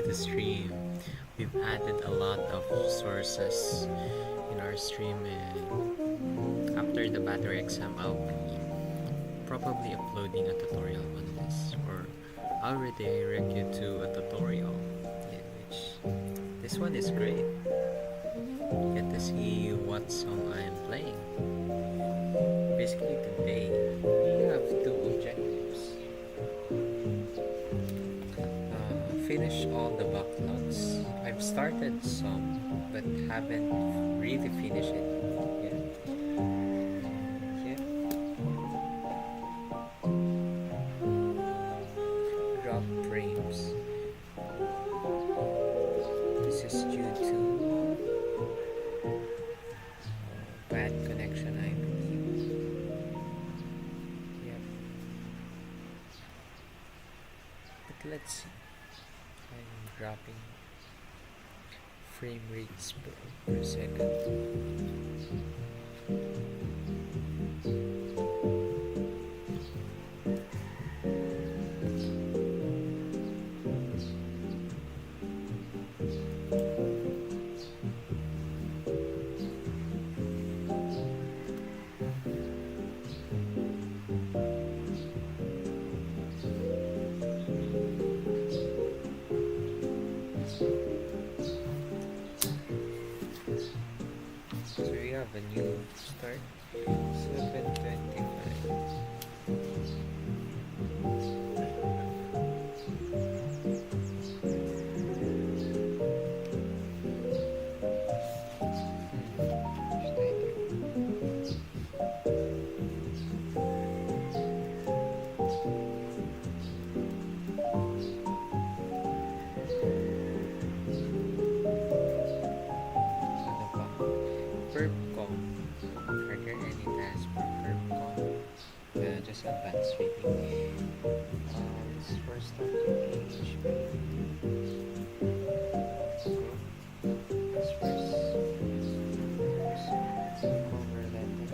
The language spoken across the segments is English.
the stream. We've added a lot of sources in our stream, and after the battery exam, I'll be probably uploading a tutorial on this, or I'll redirect you to a tutorial, in which this one is great. You get to see what song I am playing. Basically, today we have two objectives. Finish all the backlogs. I've started some, but haven't really finished it yet. Yeah. Drop frames. This is due to bad connection, I believe. Yep. But let's see. I'm dropping frame rates per second. So we have a new start, 7:25. Should I do? Ano pa? Verbcom. Are there any tasks for Verbcom? Just advanced reading. This is for starting PHP. This first cover letter.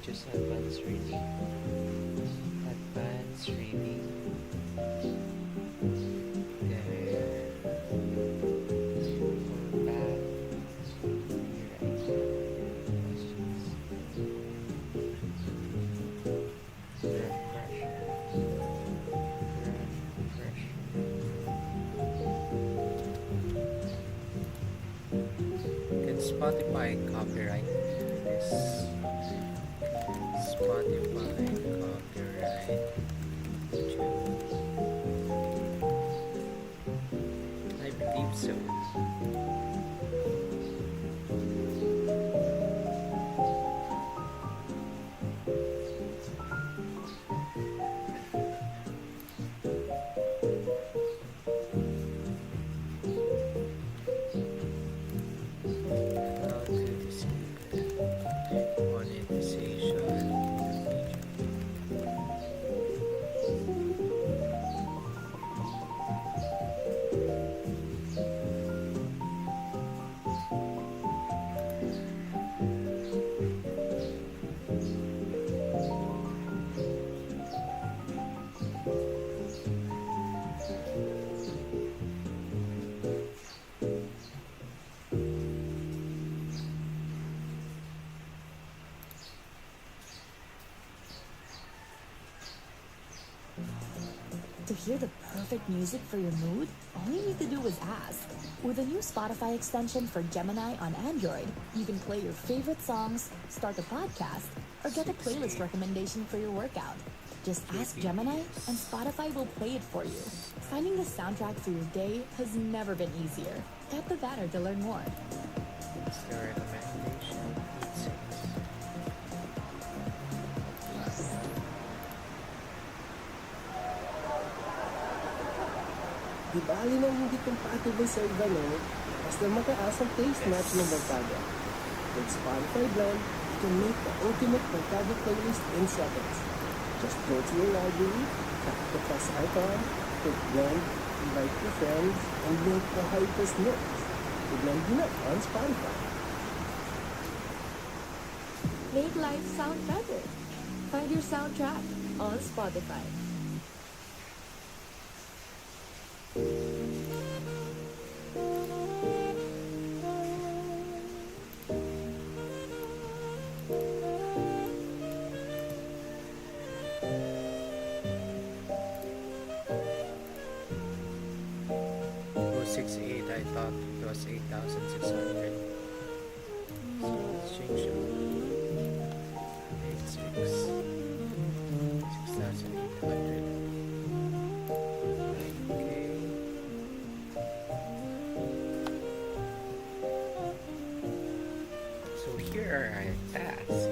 Just advanced reading. Advanced reading. Then for bad Can Spotify copyright this? Spotify copyright I believe so. How to disable monetization. To hear the perfect music for your mood, all you need to do is ask. With a new Spotify extension for Gemini on Android, you can play your favorite songs, start a podcast, or get a playlist recommendation for your workout. Just ask Gemini, and Spotify will play it for you. Finding the soundtrack for your day has never been easier. Tap the banner to learn more. What's the recommendation? It says Di bali nang hindi compatible sa iba, no? Basta mataas ang taste match ng barkada. With Spotify Blend, you can make the ultimate barkada playlist in seconds. Just go to your library, tap the plus icon, click blend, invite your friends, and make the hypest mix. I-blend yun na on Spotify. Make life sound better. Find your soundtrack on Spotify. Oh, 6,800. I thought it was 8,600. So let's change it. 6,800. Okay. So here are our tasks.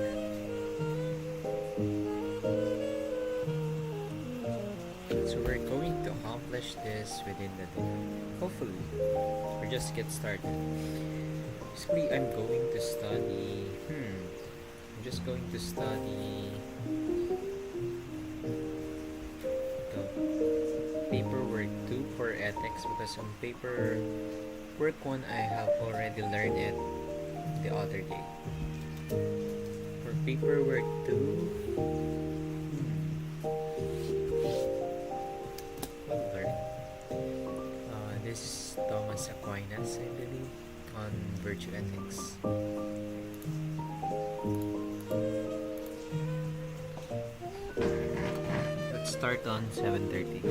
So we're going to accomplish this within the day. Hopefully. Or just get started. Basically, I'm going to study. I'm just going to study the paperwork 2 for ethics because on paperwork 1 I have already learned it the other day. For paperwork 2, we'll learn. This is Thomas Aquinas, I believe, on virtue ethics. Let's start on 7:30.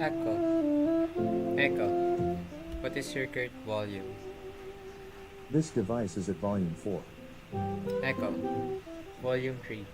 Echo. Echo. What is your current volume? This device is at volume 4. Echo. Volume 3.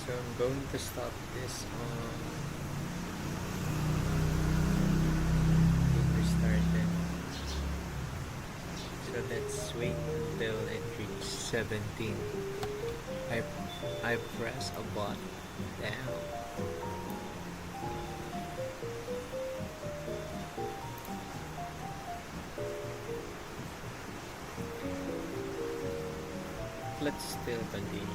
So I'm going to stop this on being restarted. So let's wait until it reaches 17. I I press a button down. Let's still continue.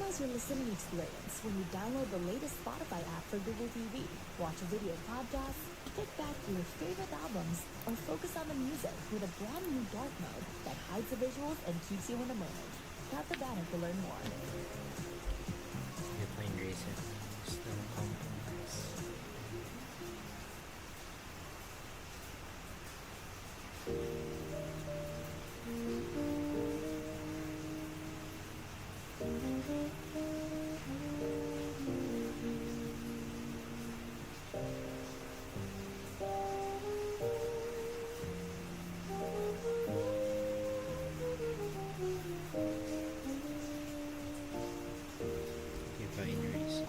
Personalize your listening experience when you download the latest Spotify app for Google TV, watch a video podcast, kick back to your favorite albums, or focus on the music with a brand new dark mode that hides the visuals and keeps you in the moment. Tap the banner to learn more. You find reason, still compromise. You find reason.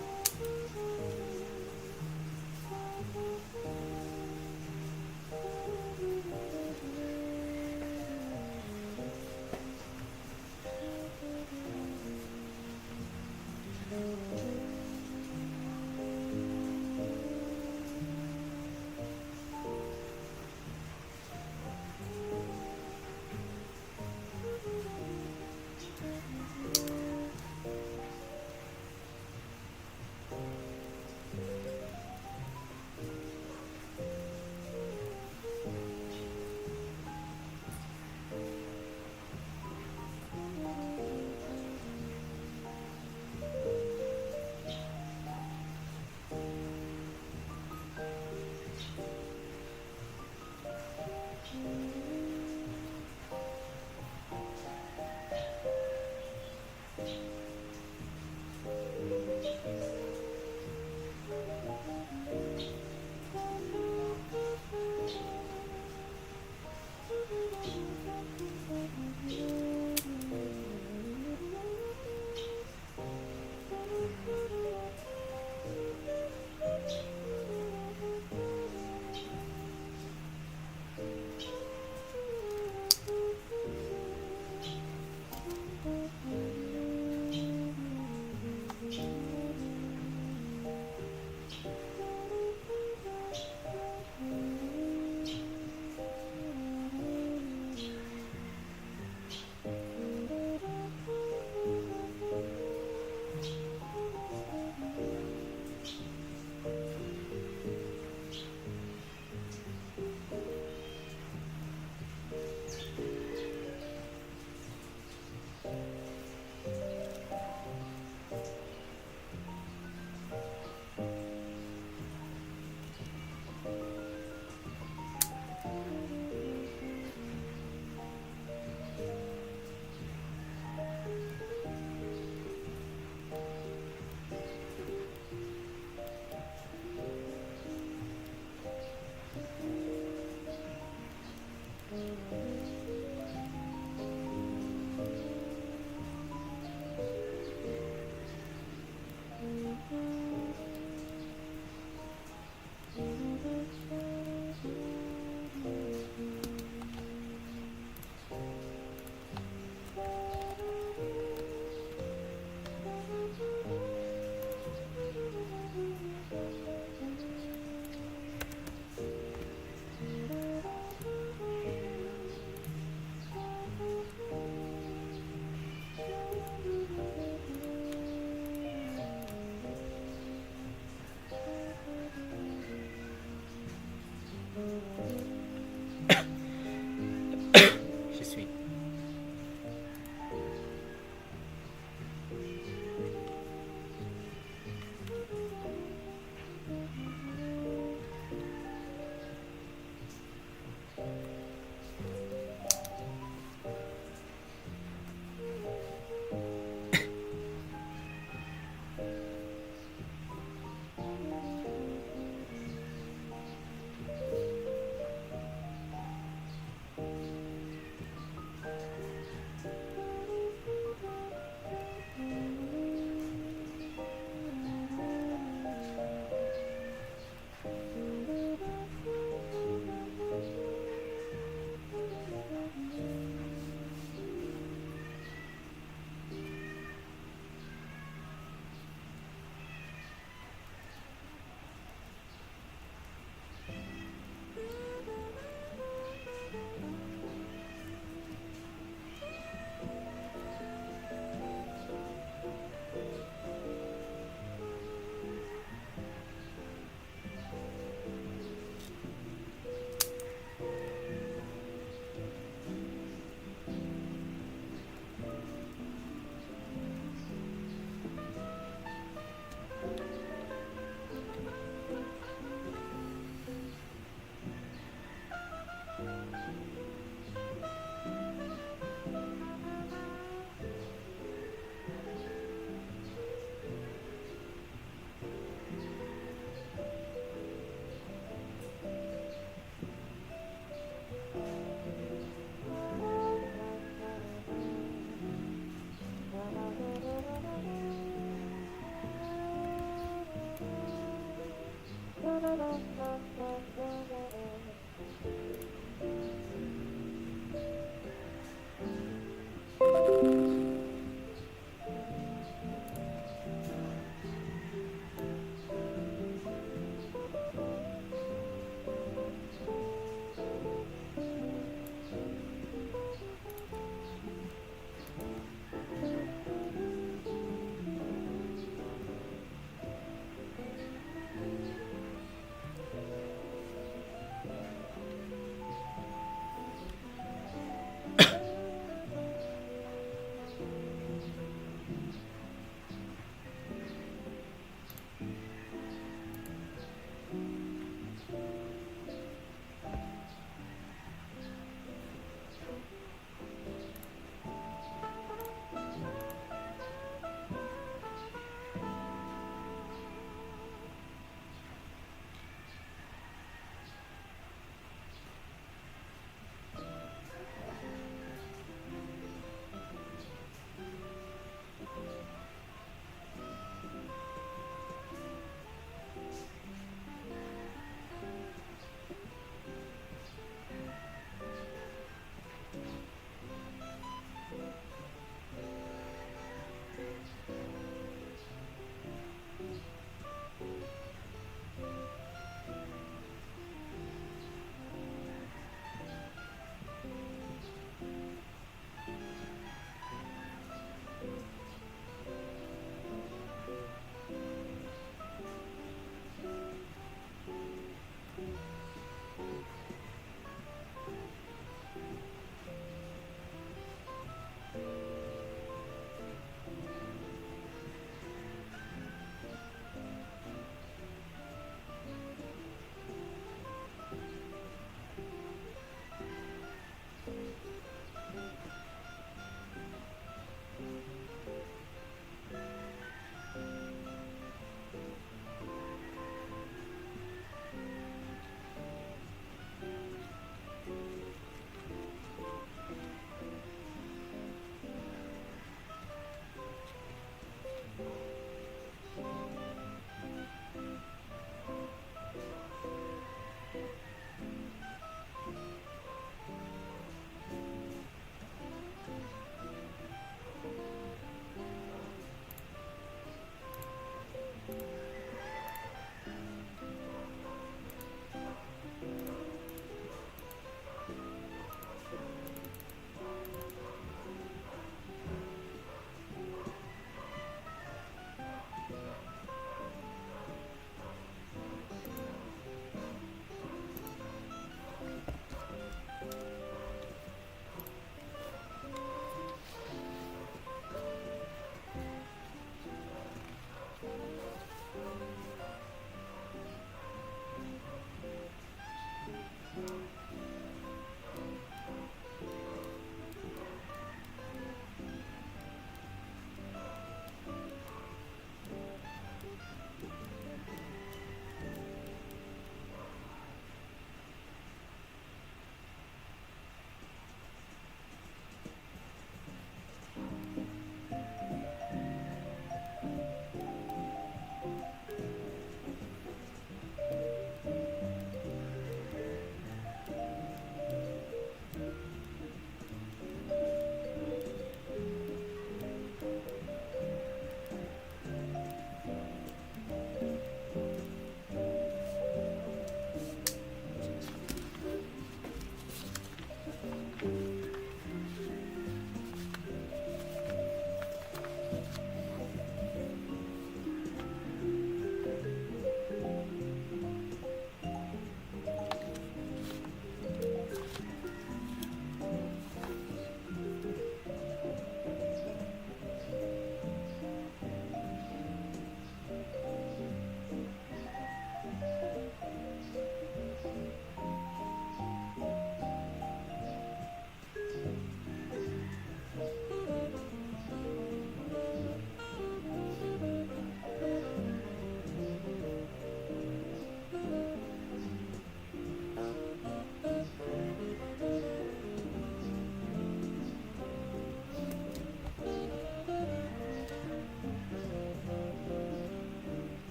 Excuse me.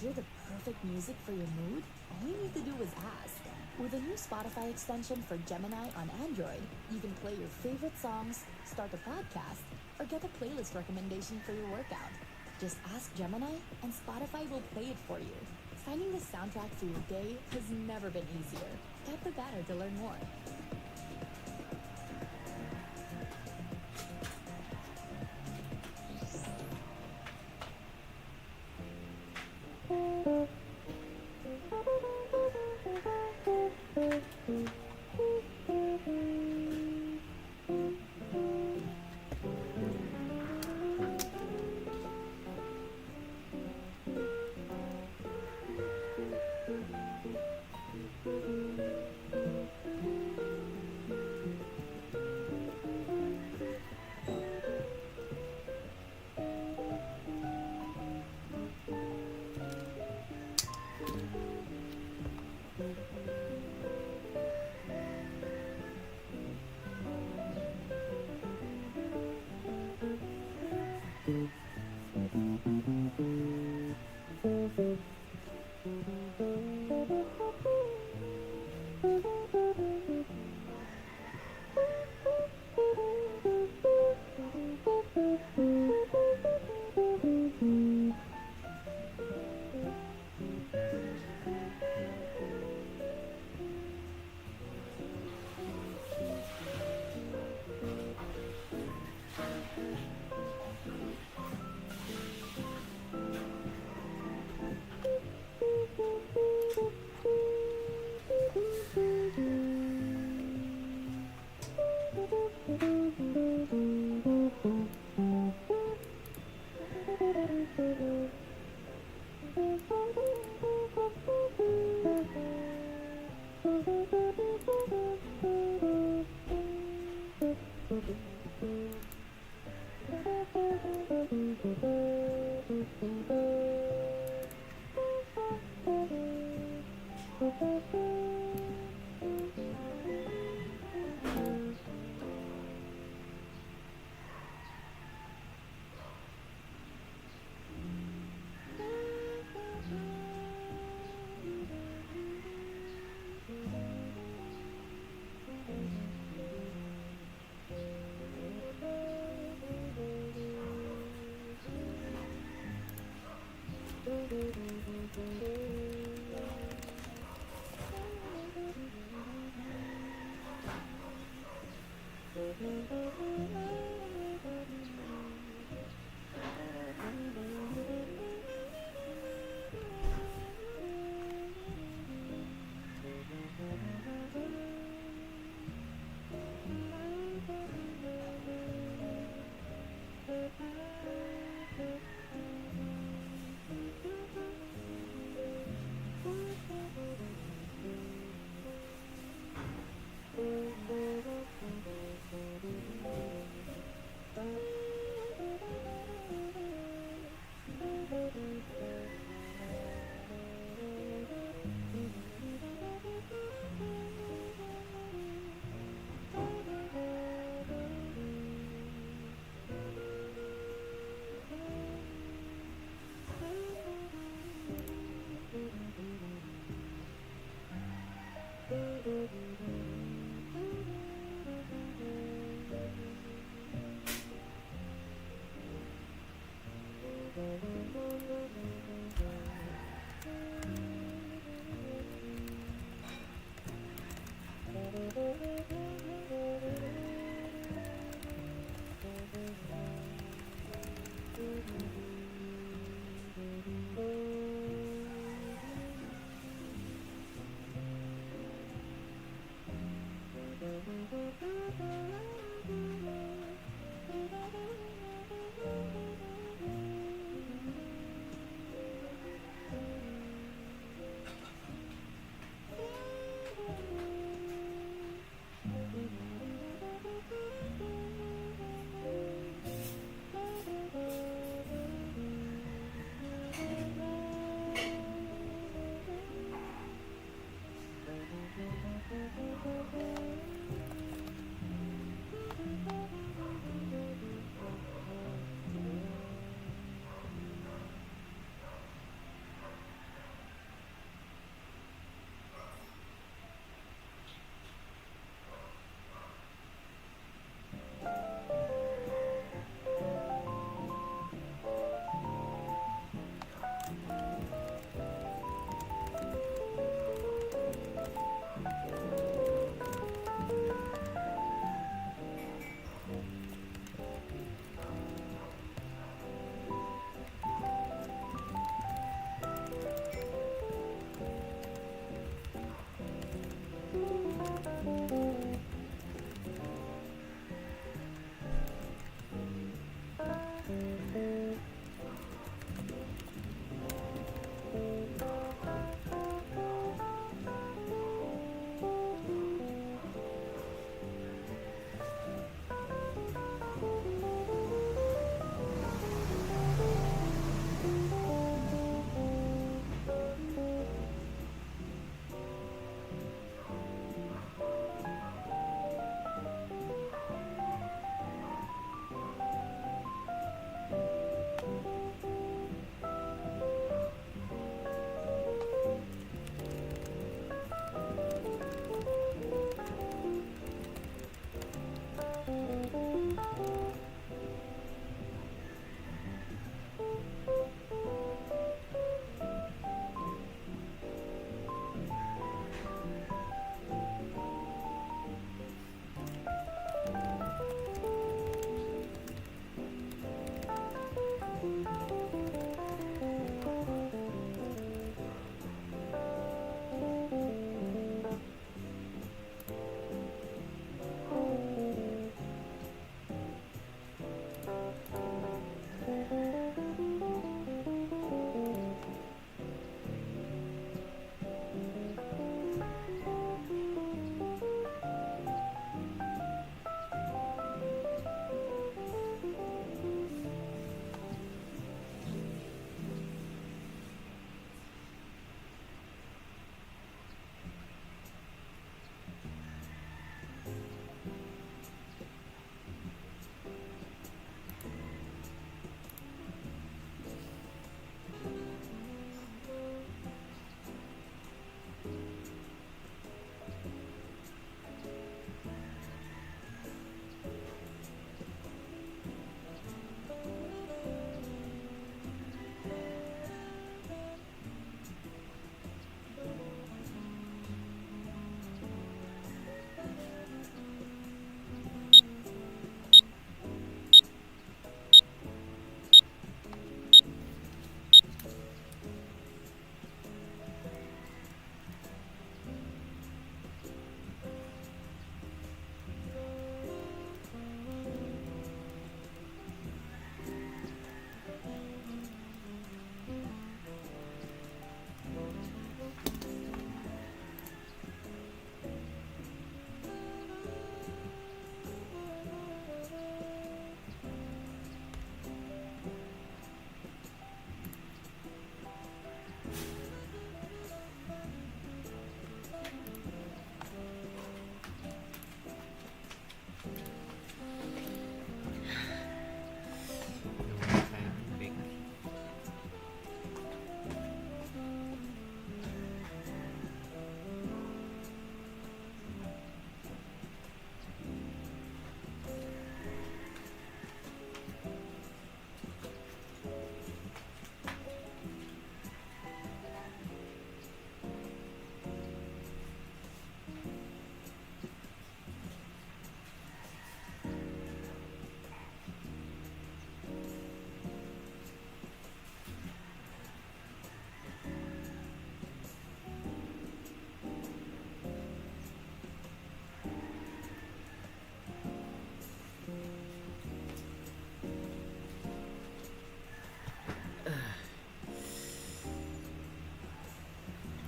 hear the perfect music for your mood? All you need to do is ask. With a new Spotify extension for Gemini on Android, you can play your favorite songs, start a podcast, or get a playlist recommendation for your workout. Just ask Gemini, and Spotify will play it for you. Finding the soundtrack for your day has never been easier. Tap the banner to learn more.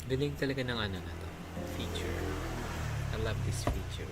Galing talaga ng ano na to. Feature. I love this feature.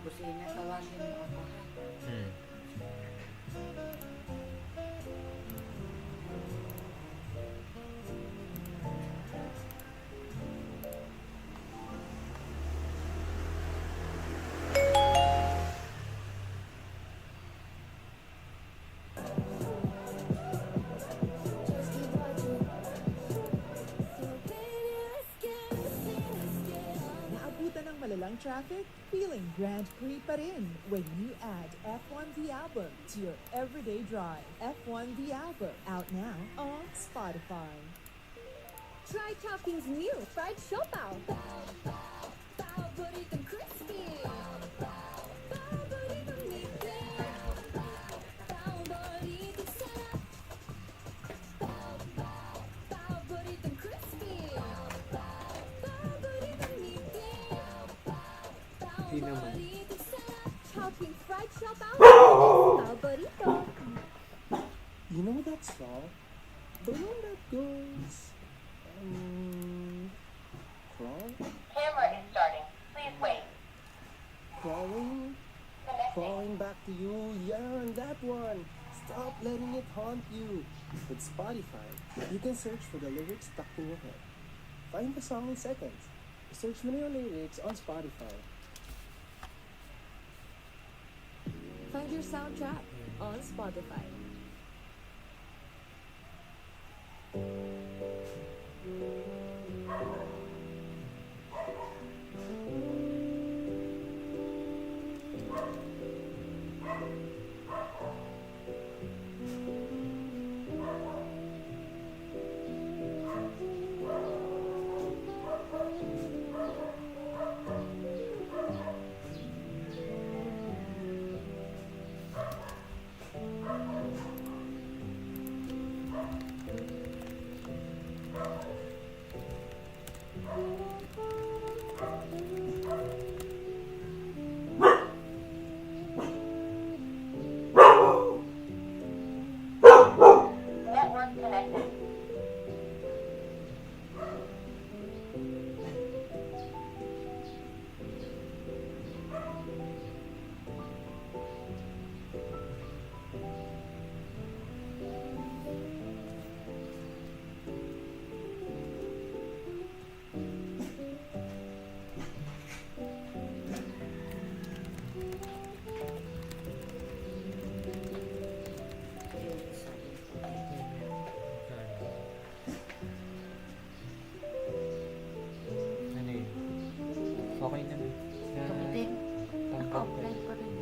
Busina, tawagin mo ako. Hmm. Naabutan ng malalang traffic? Feeling Grand Prix pa rin when you add F1 The Album to your everyday drive. F1 The Album, out now on Spotify. Try Topping's new fried siopaw. Paborito crispy. Paborito niti. Paborito sarap. Paborito crispy. Paborito niti. Di naman. Paborito sarap. Topping fried siopaw. Paborito. You know that song? The one that goes... crawl? Camera is starting. Please wait. Crawling? Crawling back to you. Yeah, that one. Stop letting it haunt you. With Spotify, you can search for the lyrics stuck in your head. Find the song in seconds. Search mo na yung lyrics on Spotify. Find your soundtrack on Spotify. Network connected. Ano yun? Okay naman. Tumiting. Tambak pa Naka-offline pa rin.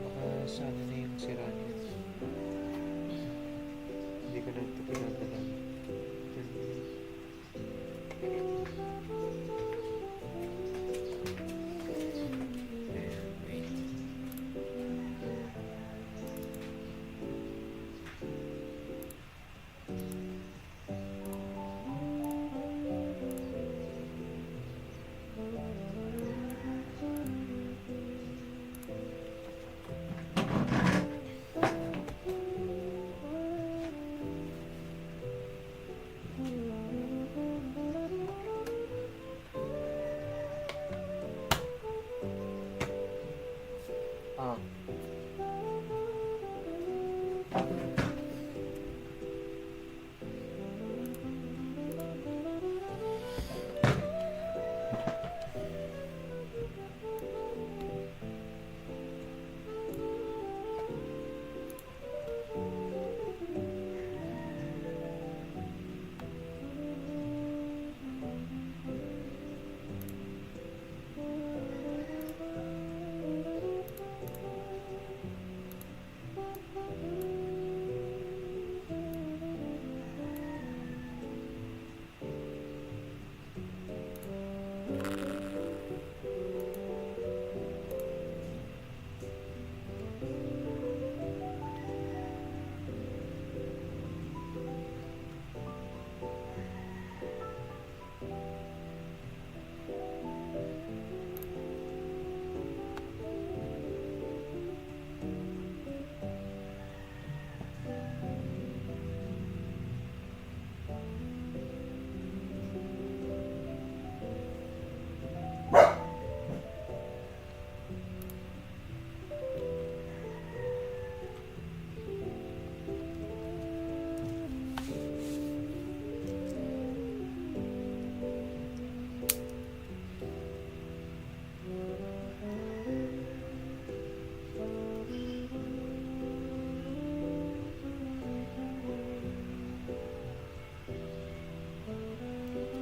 Baka sa ano na yung sira niya. Hindi ko na ito pinadala. Ayan, wait. Ah.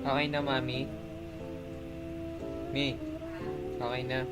Okay na, Mami? Mi, okay na.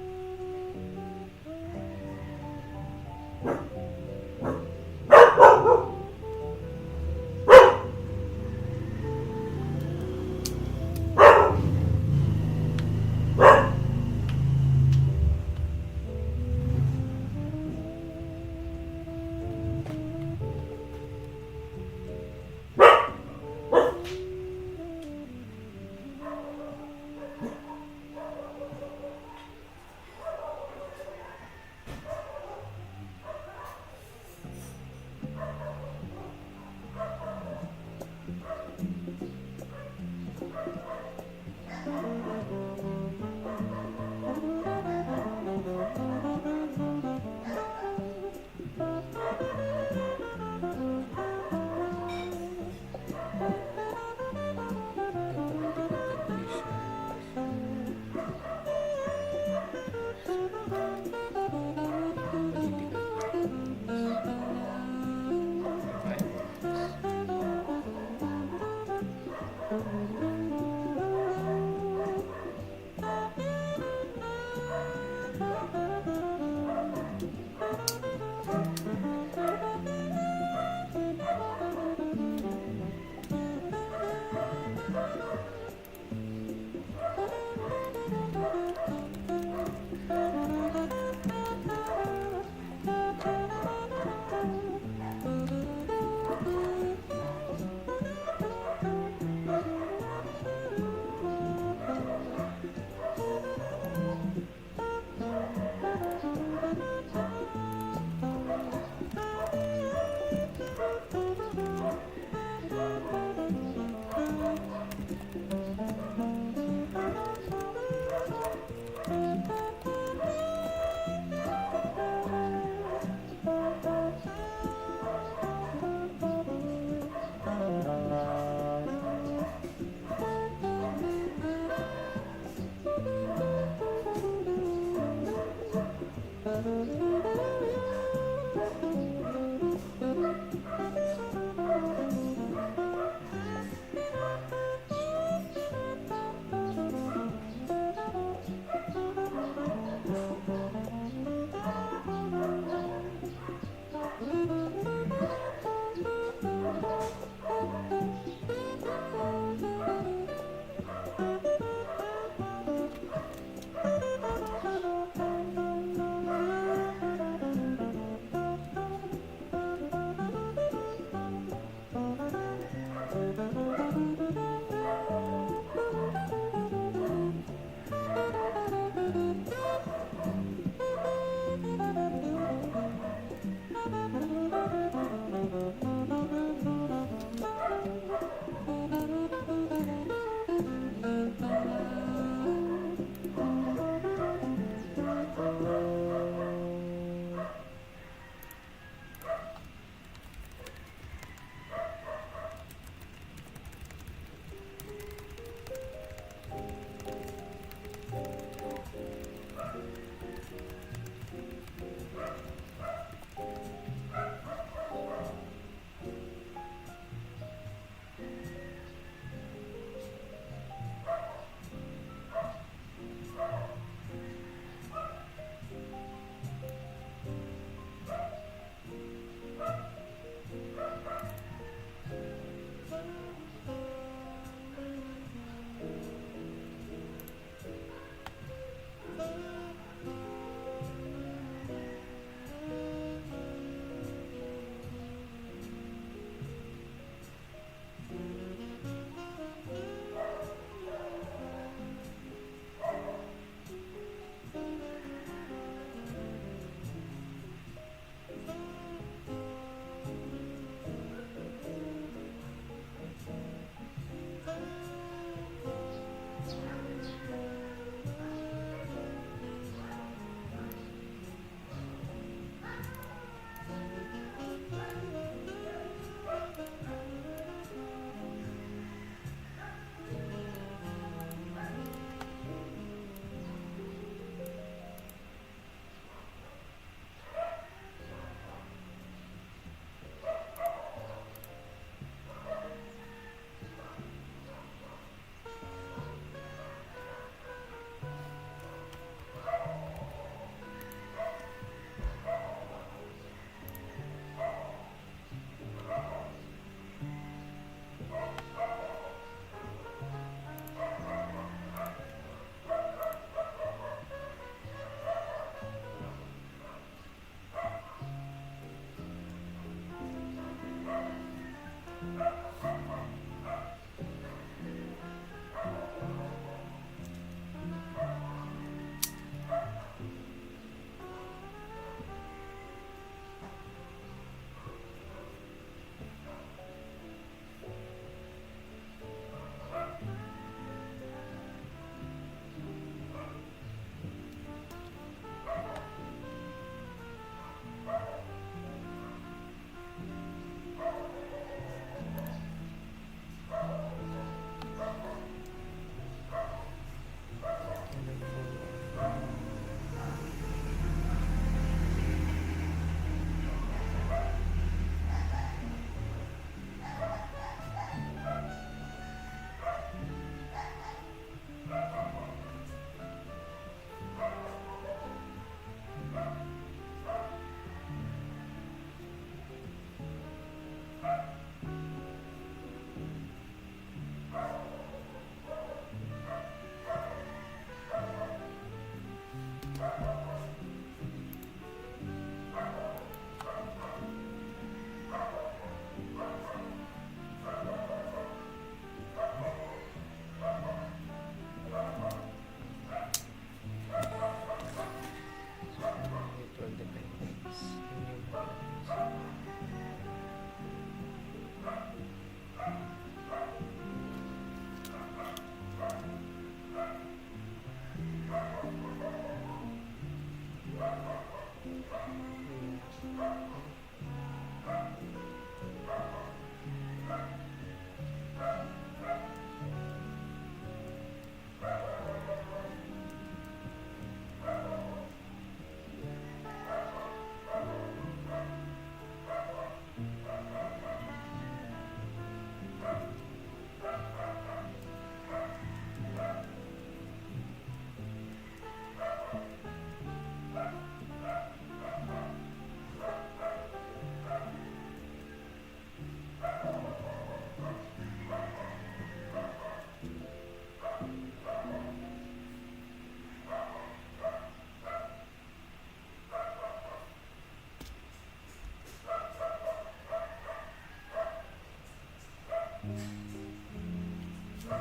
No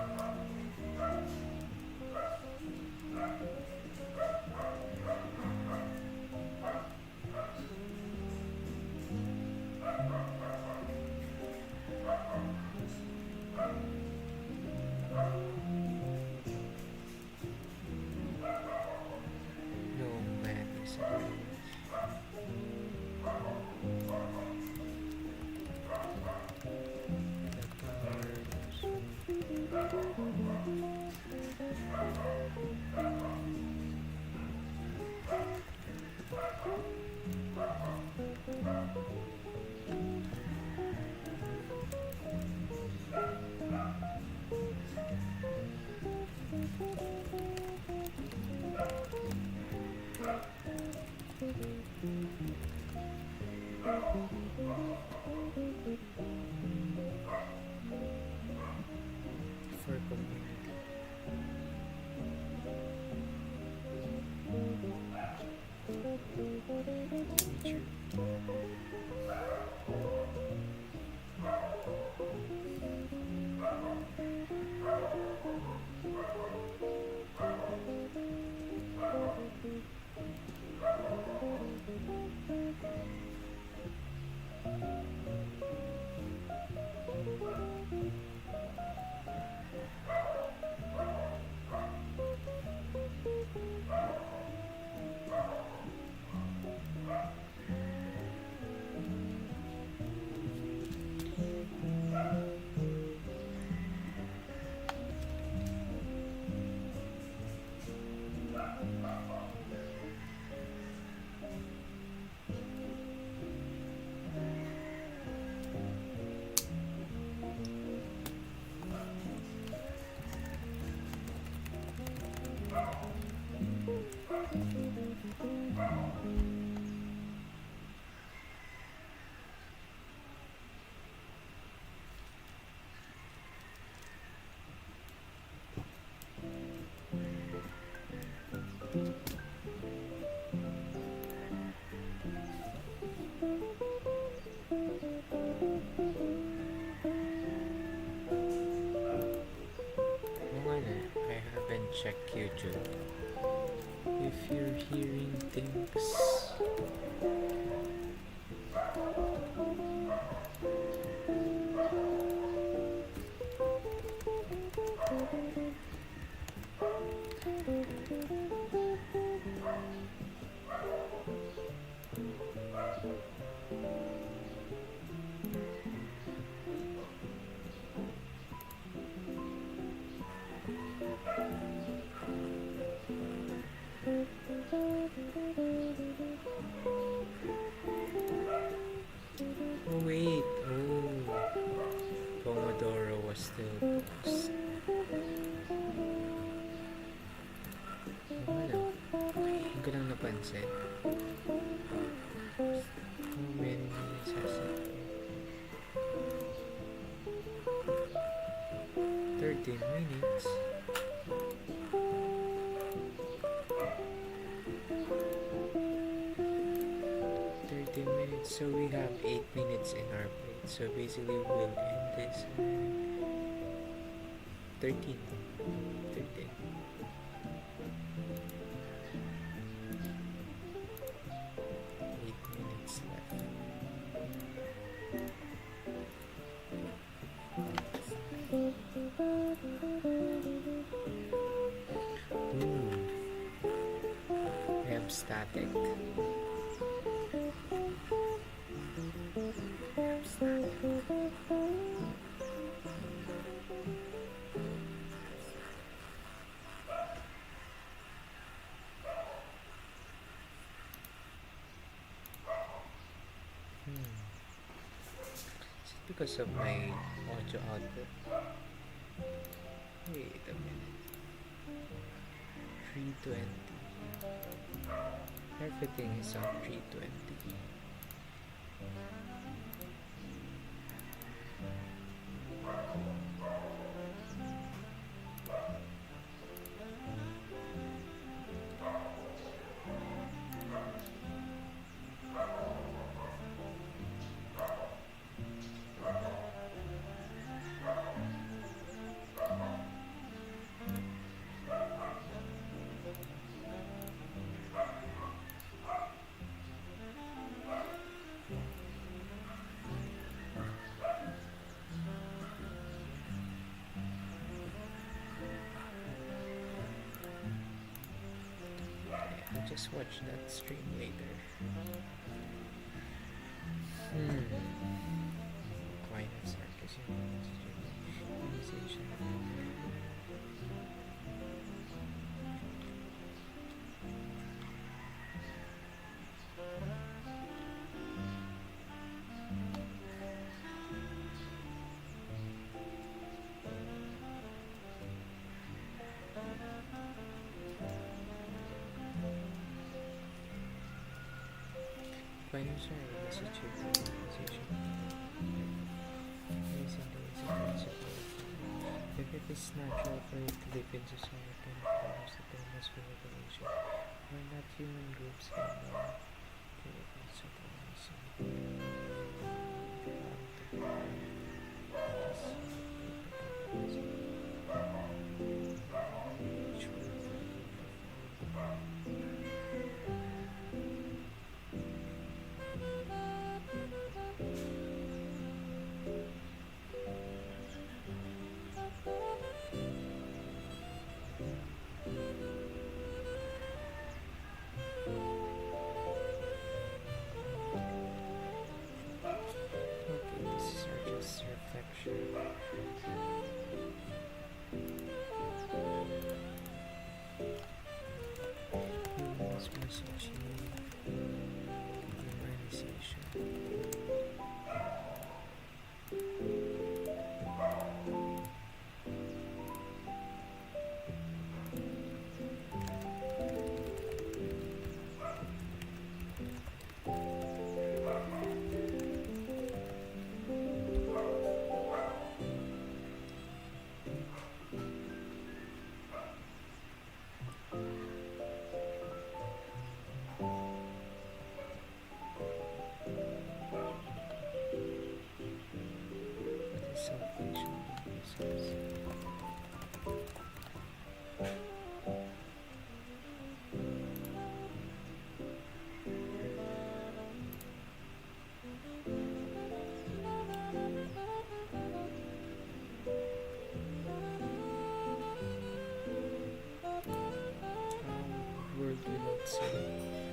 man is a village. The for community. Nature. I haven't checked YouTube. If you're hearing things, oh wait, Pomodoro was still post. Ano? Hindi ko lang napansin. How many minutes has it? 13 minutes. So we have 8 minutes in our plate. So basically we'll end this 13. 13. Eight minutes left. Ooh. I am static. Is it because of my audio output? Wait a minute. 320. Everything is on 320. just watch that stream later. Why not sarcasm? Conversation. Why not share a message with the conversation? If it is natural for it to live in society and follows the famous regulation, why not human groups can create Okay, this is our just reflection. Humans message humanization. Salvation increases. World without sin.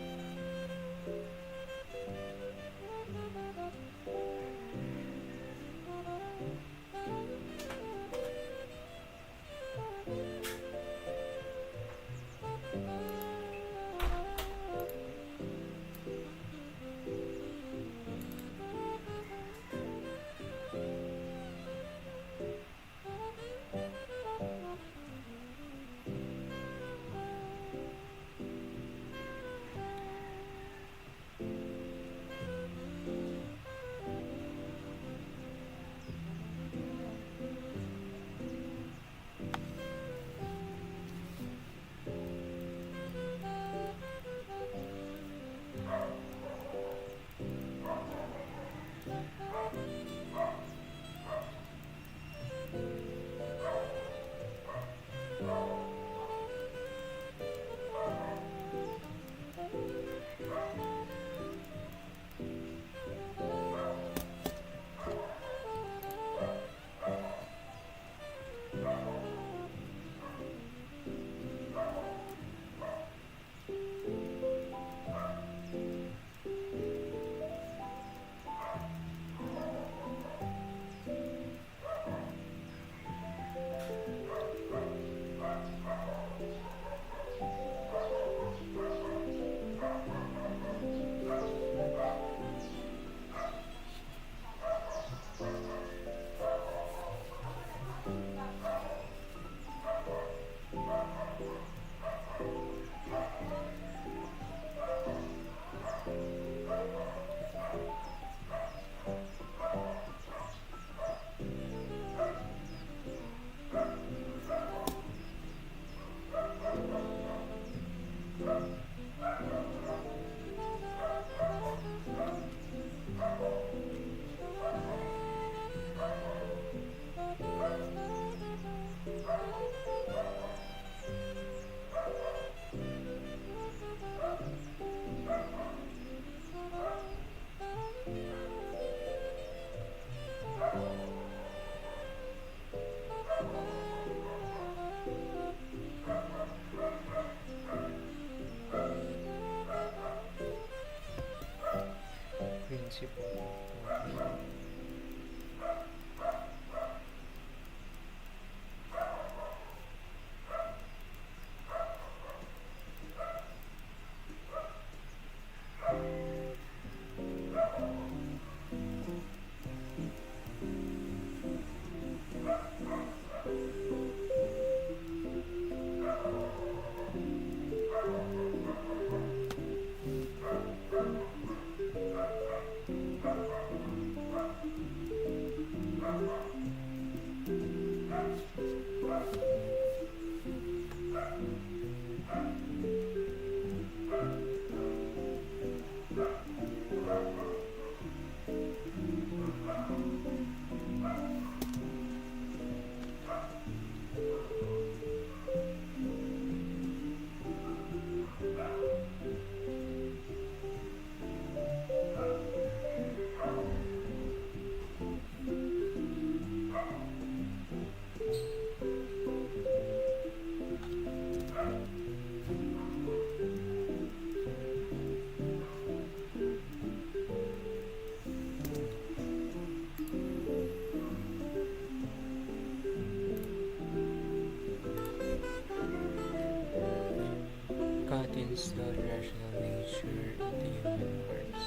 Busy po. Okay. God instilled rational nature into human hearts.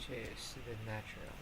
which is the natural one.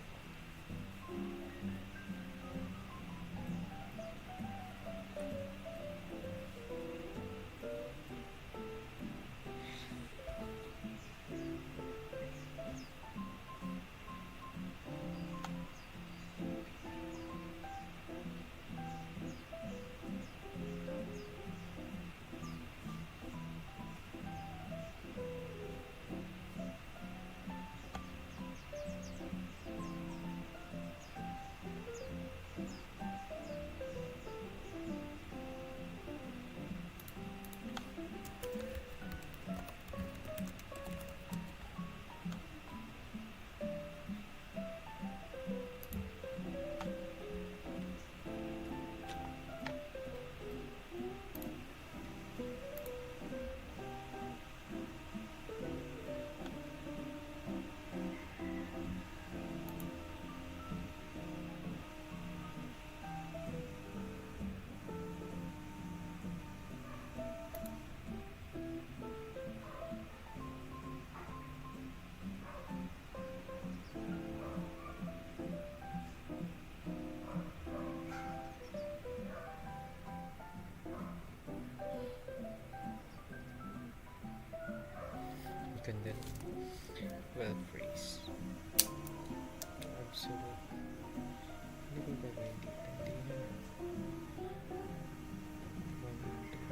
Ganda. Well phrased. Absolutely. Hindi ko gagawin dito. Hindi na. One, two.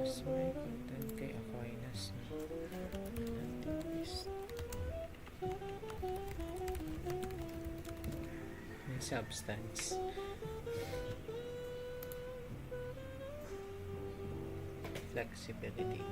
Mas may content kay Aquinas na anti-Christ. May substance. Flexibility.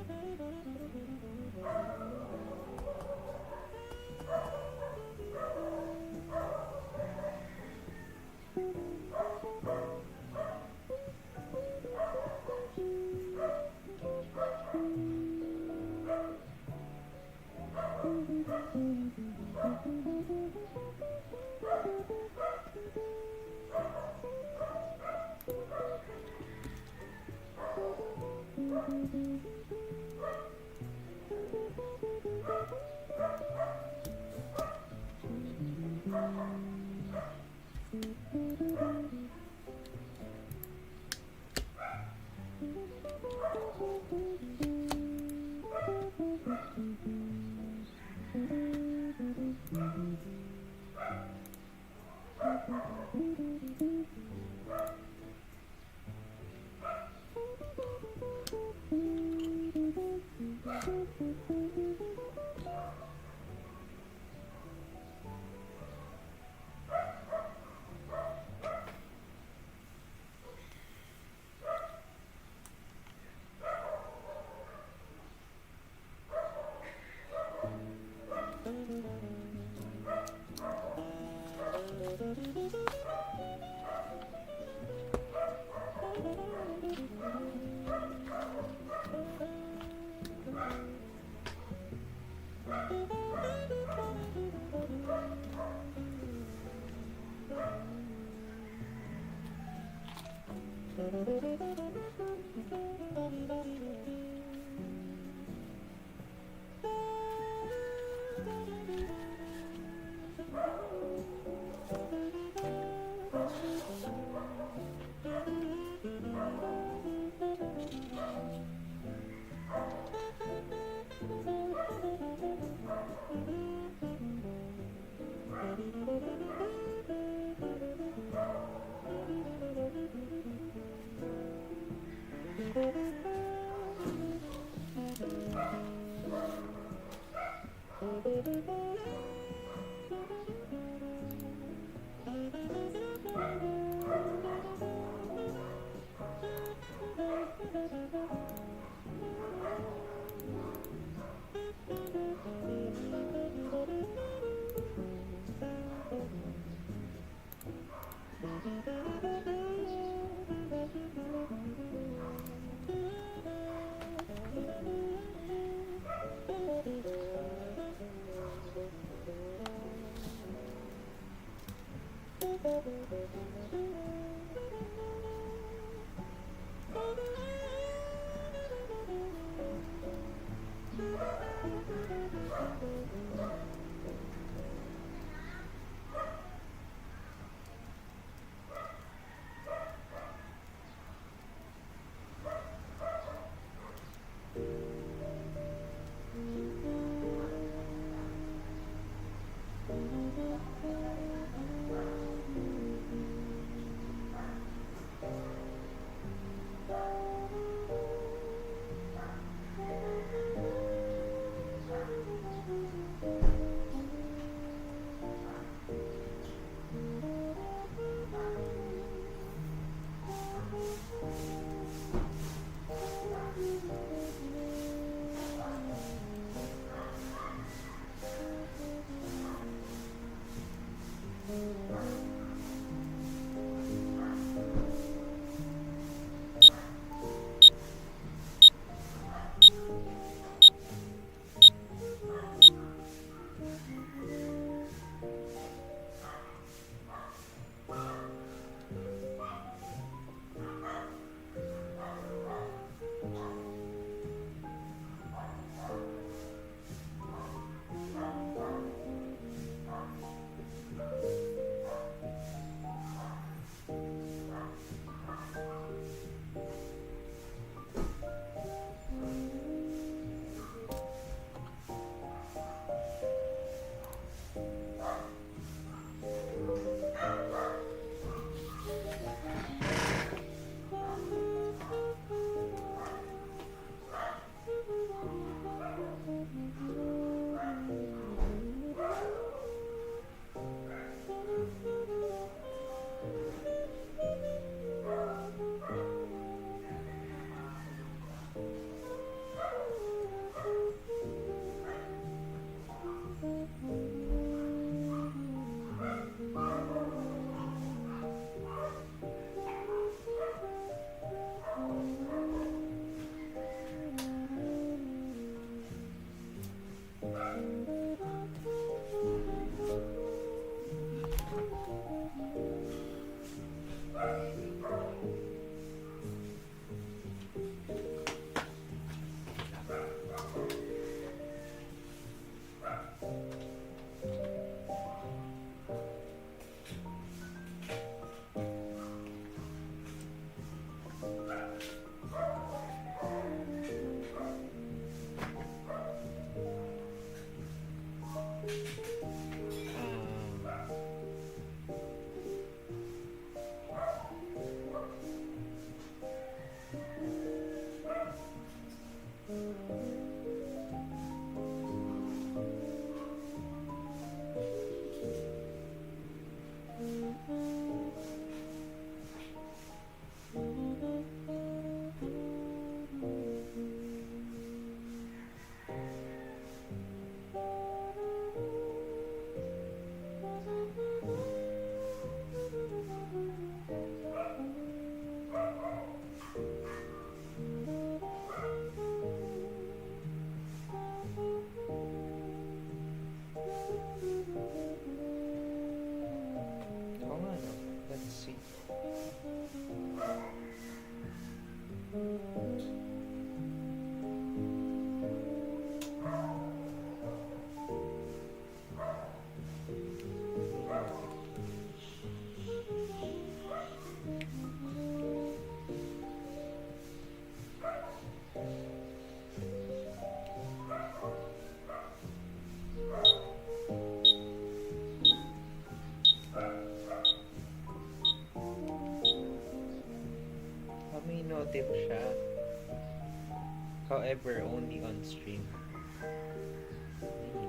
However, only on stream.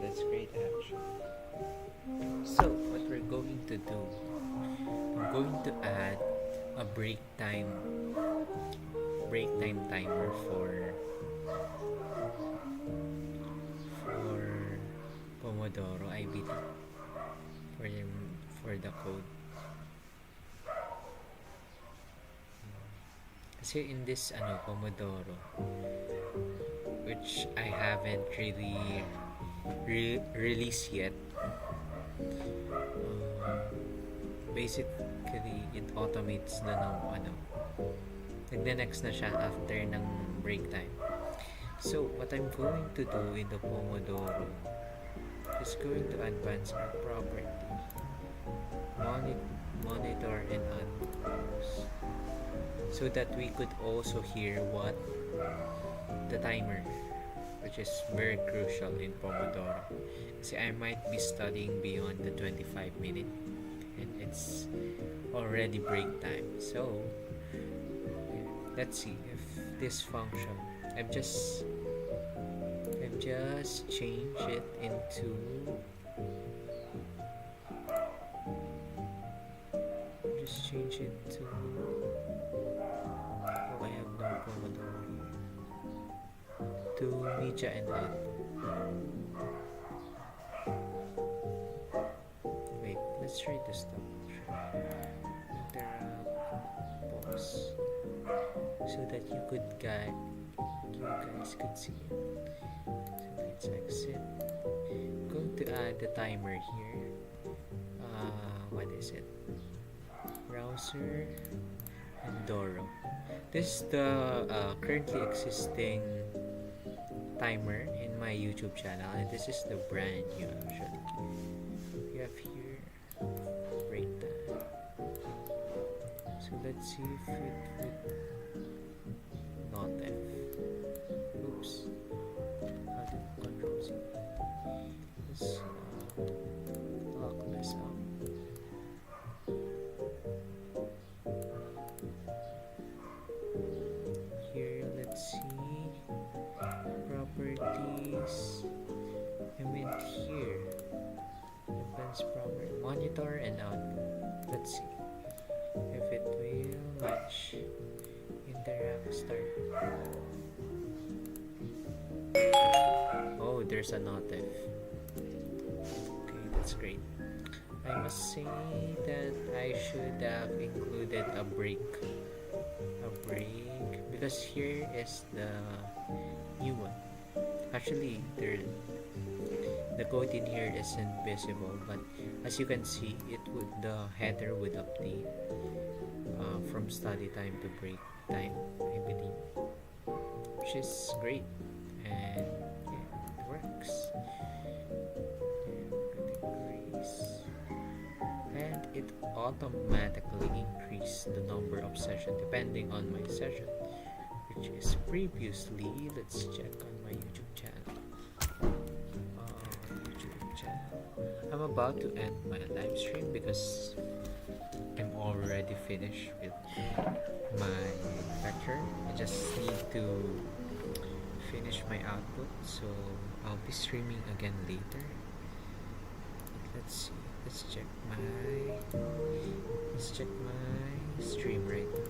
That's great actually. So, what we're going to do, I'm going to add a break time timer for Pomodoro IBT for the code. Kasi in this Pomodoro, which I haven't really released yet, basically it automates na ng nagne-next na siya after ng break time. So what I'm going to do in the Pomodoro is going to advance our property, monitor and add pause, so that we could also hear what the timer, which is very crucial in Pomodoro. Kasi I might be studying beyond the 25-minute and it's already break time. So let's see if this function, I've just changed it into I have no Pomodoro here, to media and output. Wait, let's try to stop. Interrupt, pause, so that you guys could see it. So let's exit. I'm going to add the timer here. What is it? Browser and Doro. This is the currently existing timer in my YouTube channel, and this is the brand new actually. You have here break time. So let's see if it would not F. Oops. How to control Z. Let's lock this up. Here, let's see properties. I went here. Advanced property, monitor and output. Let's see if it will match. Interact start. Oh, there's a notif. Okay, that's great. I must say that I should have included a break, because here is the new one. Actually, the code in here isn't visible, but as you can see, the header would update from study time to break time, I believe, which is great, and yeah, it works. And it automatically increases the number of sessions depending on my session, which is previously, let's check on my YouTube channel. I'm about to end my live stream because I'm already finished with my lecture. I just need to finish my output, so I'll be streaming again later. Let's see. Let's check my stream right now.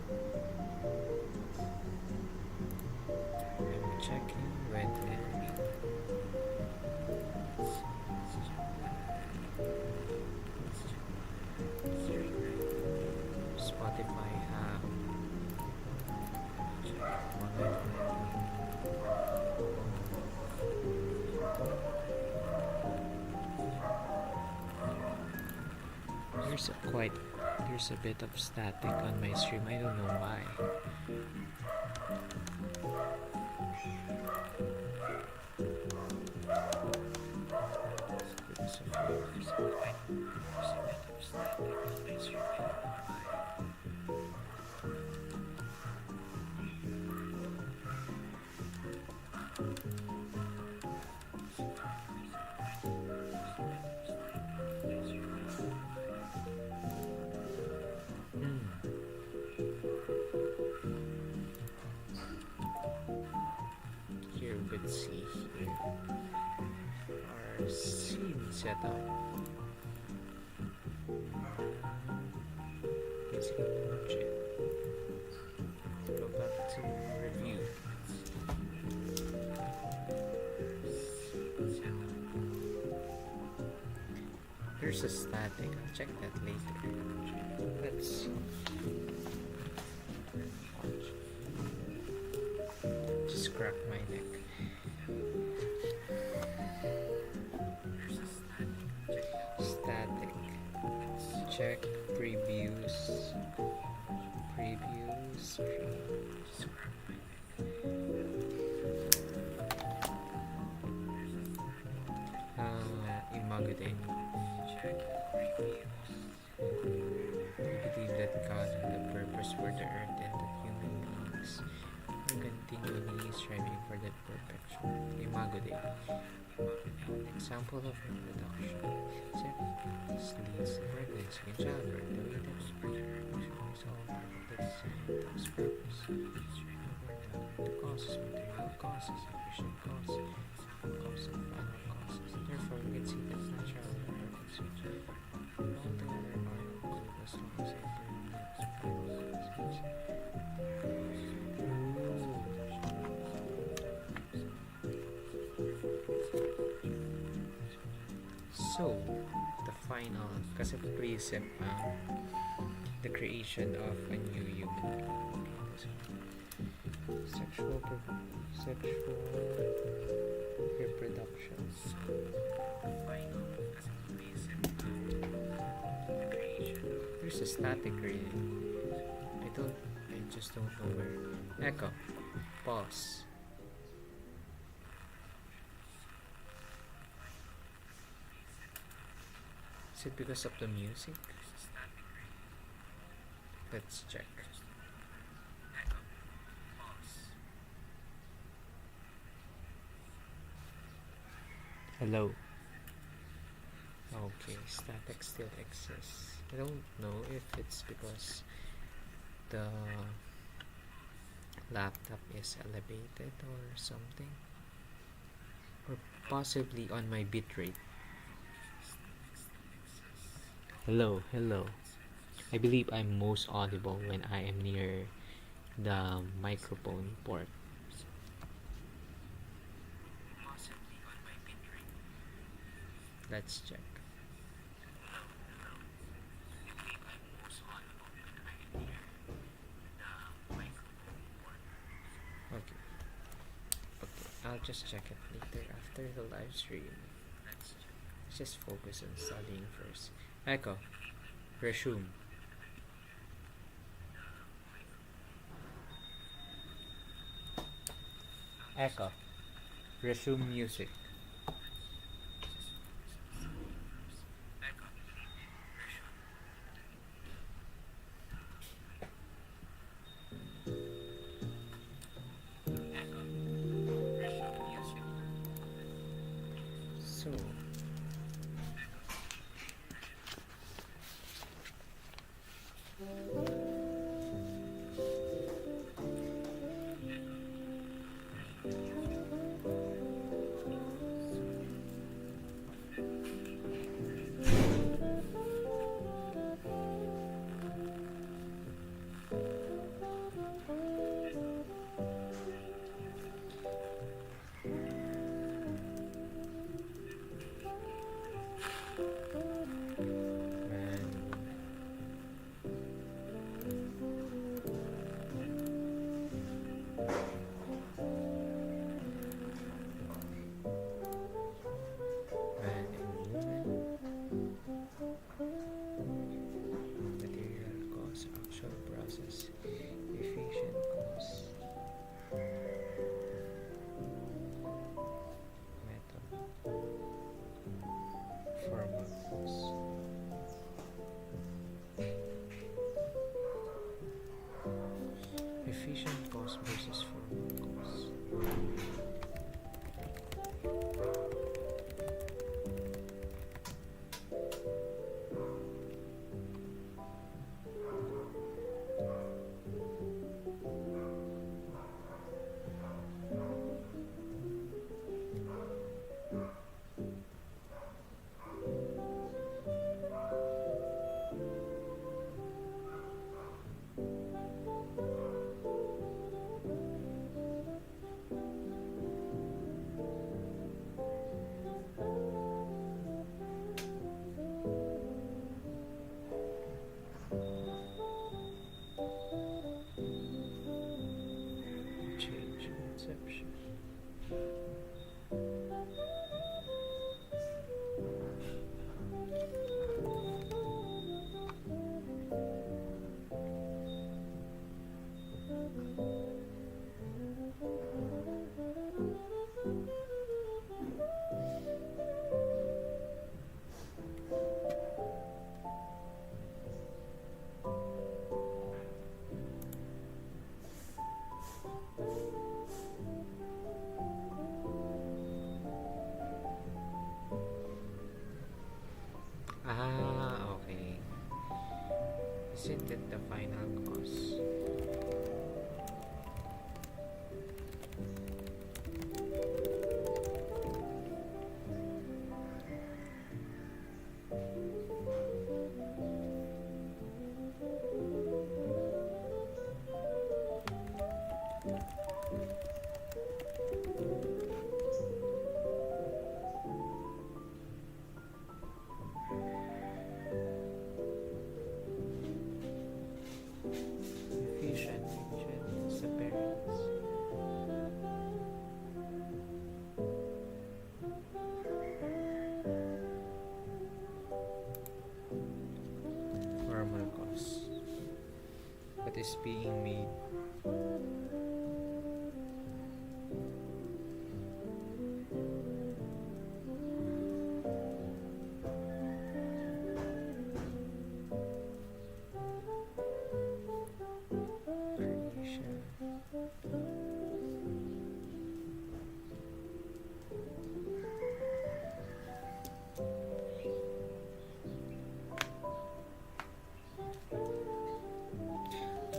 I'm checking when it will be. Let's check my stream right now. Spotify app. Check there's a bit of static on my stream. I don't know why. There's a bit of static on my stream. I don't know why. screen setup. Music budget. Go back to review. There's a static. I'll check that later. Let's just crack my neck. Static. Check previews. Previews. Imago din. We believe that God had a purpose for the earth and that human beings are continually striving for that perfection. Imago din. An example of reproduction. This leads to pregnancy and childbirth. The way that is all part of the design God's purpose. The causes, material causes, efficient causes, cause and final causes. Therefore, we can see that natural and perfect switch. All the other are good as long as I bring the final causes. So, the final, kasi precept the creation of a new human being. Sexual reproduction. There's a static reading. I just don't know where. Echo. Pause. Is it because of the music? Let's check. Hello. Okay, static still exists. I don't know if it's because the laptop is elevated or something, or possibly on my bitrate. Hello. I believe I'm most audible when I am near the microphone port. Let's check. Okay, I'll just check it later after the live stream. Let's just focus on studying first. Echo. Resume. Echo. Resume music. So Ah, okay. Isn't it the final cause? Efficient sa parents. Normal cause. What is being made? Creation.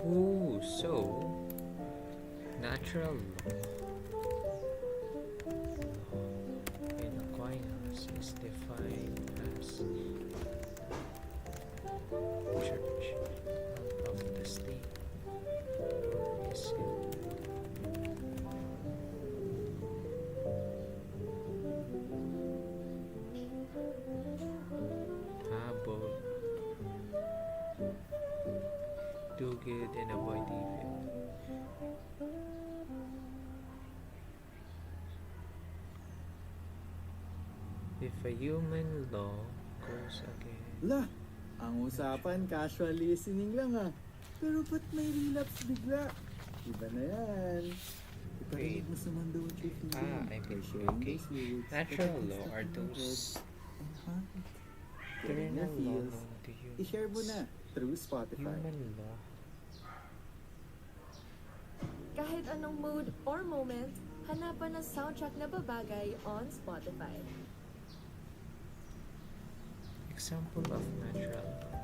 Oh, so natural law in Aquinas is defined as church of the state. Or is it both? Do good and avoid evil. If a human law goes against Lah, ang usapan casual listening lang ah. Pero ba't may relapse bigla? Iba na yan. Iparinig mo sa mundo what you're feeling. I By mean, sharing okay. this with Natural everything law stuck are in your those head and heart. Getting eternal your law feels. known to humans. I-share mo na through Spotify. Human law. Kahit anong mood or moment, hanapan ng soundtrack na babagay on Spotify. Example of natural law.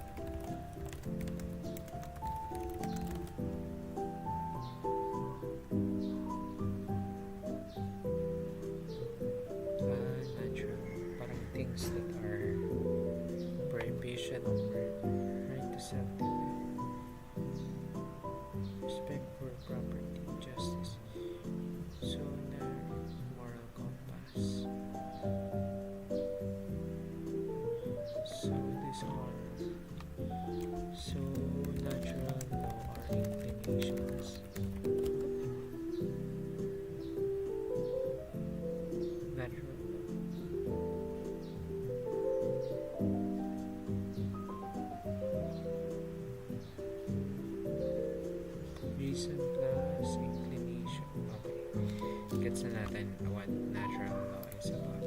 Natural. Parang things that are prohibition of right to self-defense, respect for property, justice, sonar, moral compass. So these are so natural law are inclinations. Natural law. Reason plus inclination. Okay. Gets na natin what natural law is about.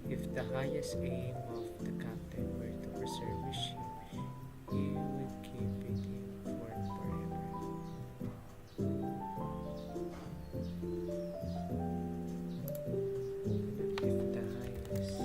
If the highest aim of the captain were to preserve his ship, he would keep it in port forever. If the highest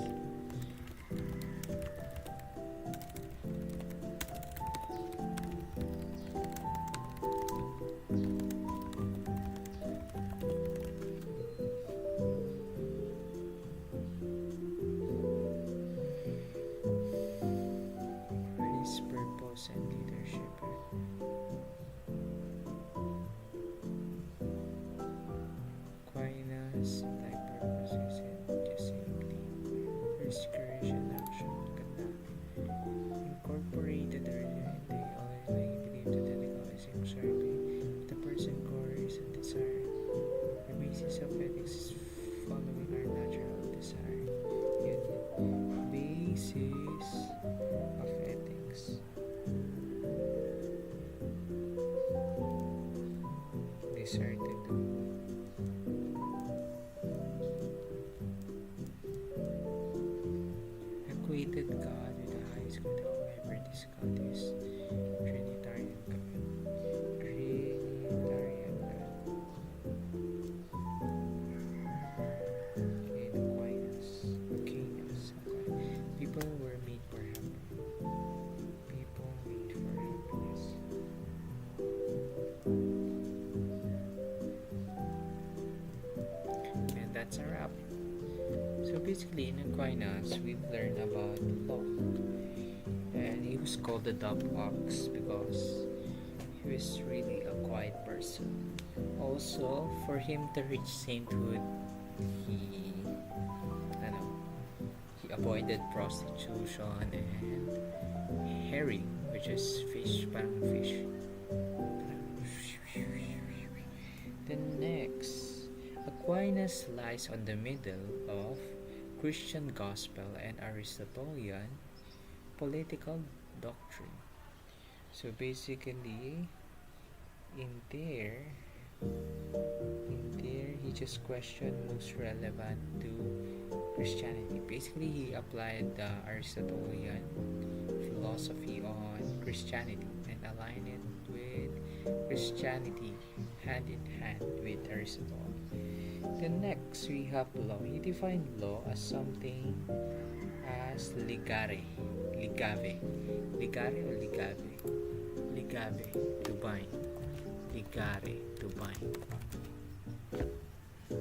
these are to do. Equated God with the highest good. However, this God is Trinitarian God. Trinitarian God. Okay, the Aquinas. Aquinas. Okay. People were made for happiness. People made for happiness. And that's a wrap. So basically, in Aquinas, we've learned about law. And he was called the dumb ox because he was really a quiet person. Also, for him to reach sainthood, he, I know, he avoided prostitution and herring, which is fish, parang fish. Then next, Aquinas lies on the middle of Christian gospel and Aristotelian political doctrine. So basically, in there, he just questioned most relevant to Christianity. Basically, he applied the Aristotelian philosophy on Christianity and aligned it with Christianity hand in hand with Aristotle. Then next, we have law. He defined law as something as ligare, ligave, ligare or ligave, ligave, to bind, ligare, to bind,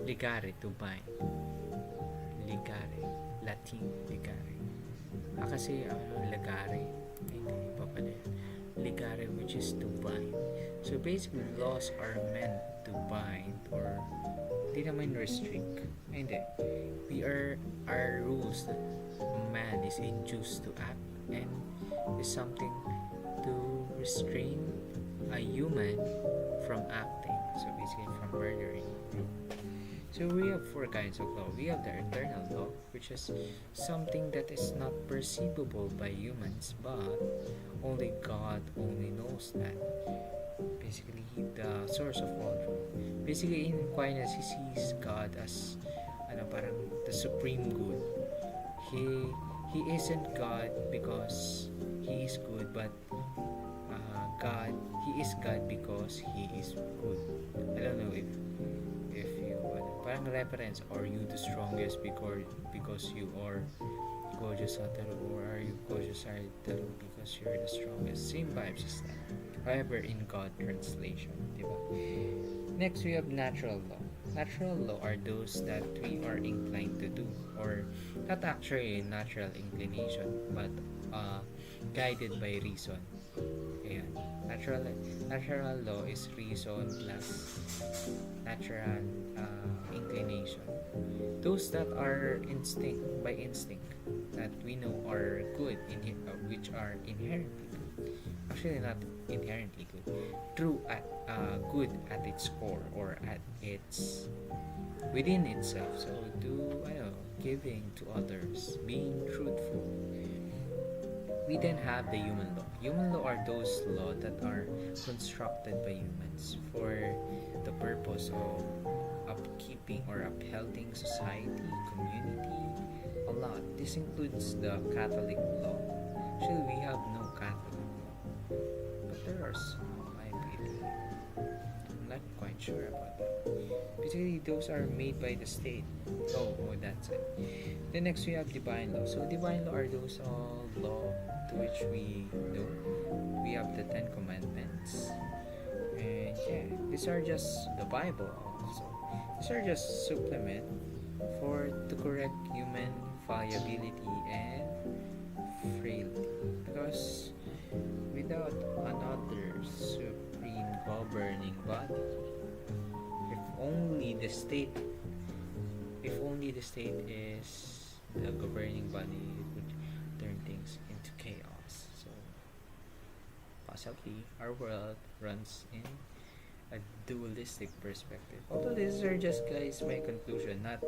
ligare, to bind, ligare, Latin, ligare. Kasi ligare, hindi pa pala yun. Ligare, which is to bind. So basically, laws are meant to bind or hindi naman restrict. Hindi. Our rules that man is induced to act and is something to restrain a human from acting. So basically from murdering. So we have 4 kinds of law. We have the eternal law, which is something that is not perceivable by humans, but only God only knows that. Basically, the source of all truth. Basically, in Aquinas, he sees God as parang the supreme good. He isn't God because he is good, but he is God because he is good. I don't know if you parang reference, are you the strongest because you are gorgeous ataro, or are you gorgeous ataro because you're the strongest? Same vibes as that. However, in God translation, diba? Next, we have natural law. Natural law are those that we are inclined to do, or not actually natural inclination, but guided by reason. Ayan. Natural law is reason plus natural inclination. Those that are by instinct, that we know are good, which are inherently good. Actually, not inherently good. Good at its core, or at its within itself. So giving to others, being truthful. We then have the human law. Human law are those laws that are constructed by humans for the purpose of upkeeping or upholding society, community, a lot. This includes the Catholic law. Actually, we have no Catholic law, but there are some, I believe. I'm not quite sure about that. Basically, those are made by the state. Oh, that's it. Then next, we have divine law. So divine law are those all law to which we know. We have the 10 Commandments. And these are just the Bible also. These are just supplement to correct human fallibility and frailty. Because without another supreme governing body, if only the state is the governing body, it would turn things into chaos. So possibly our world runs in a dualistic perspective. Although these are just, guys, my conclusion, I'm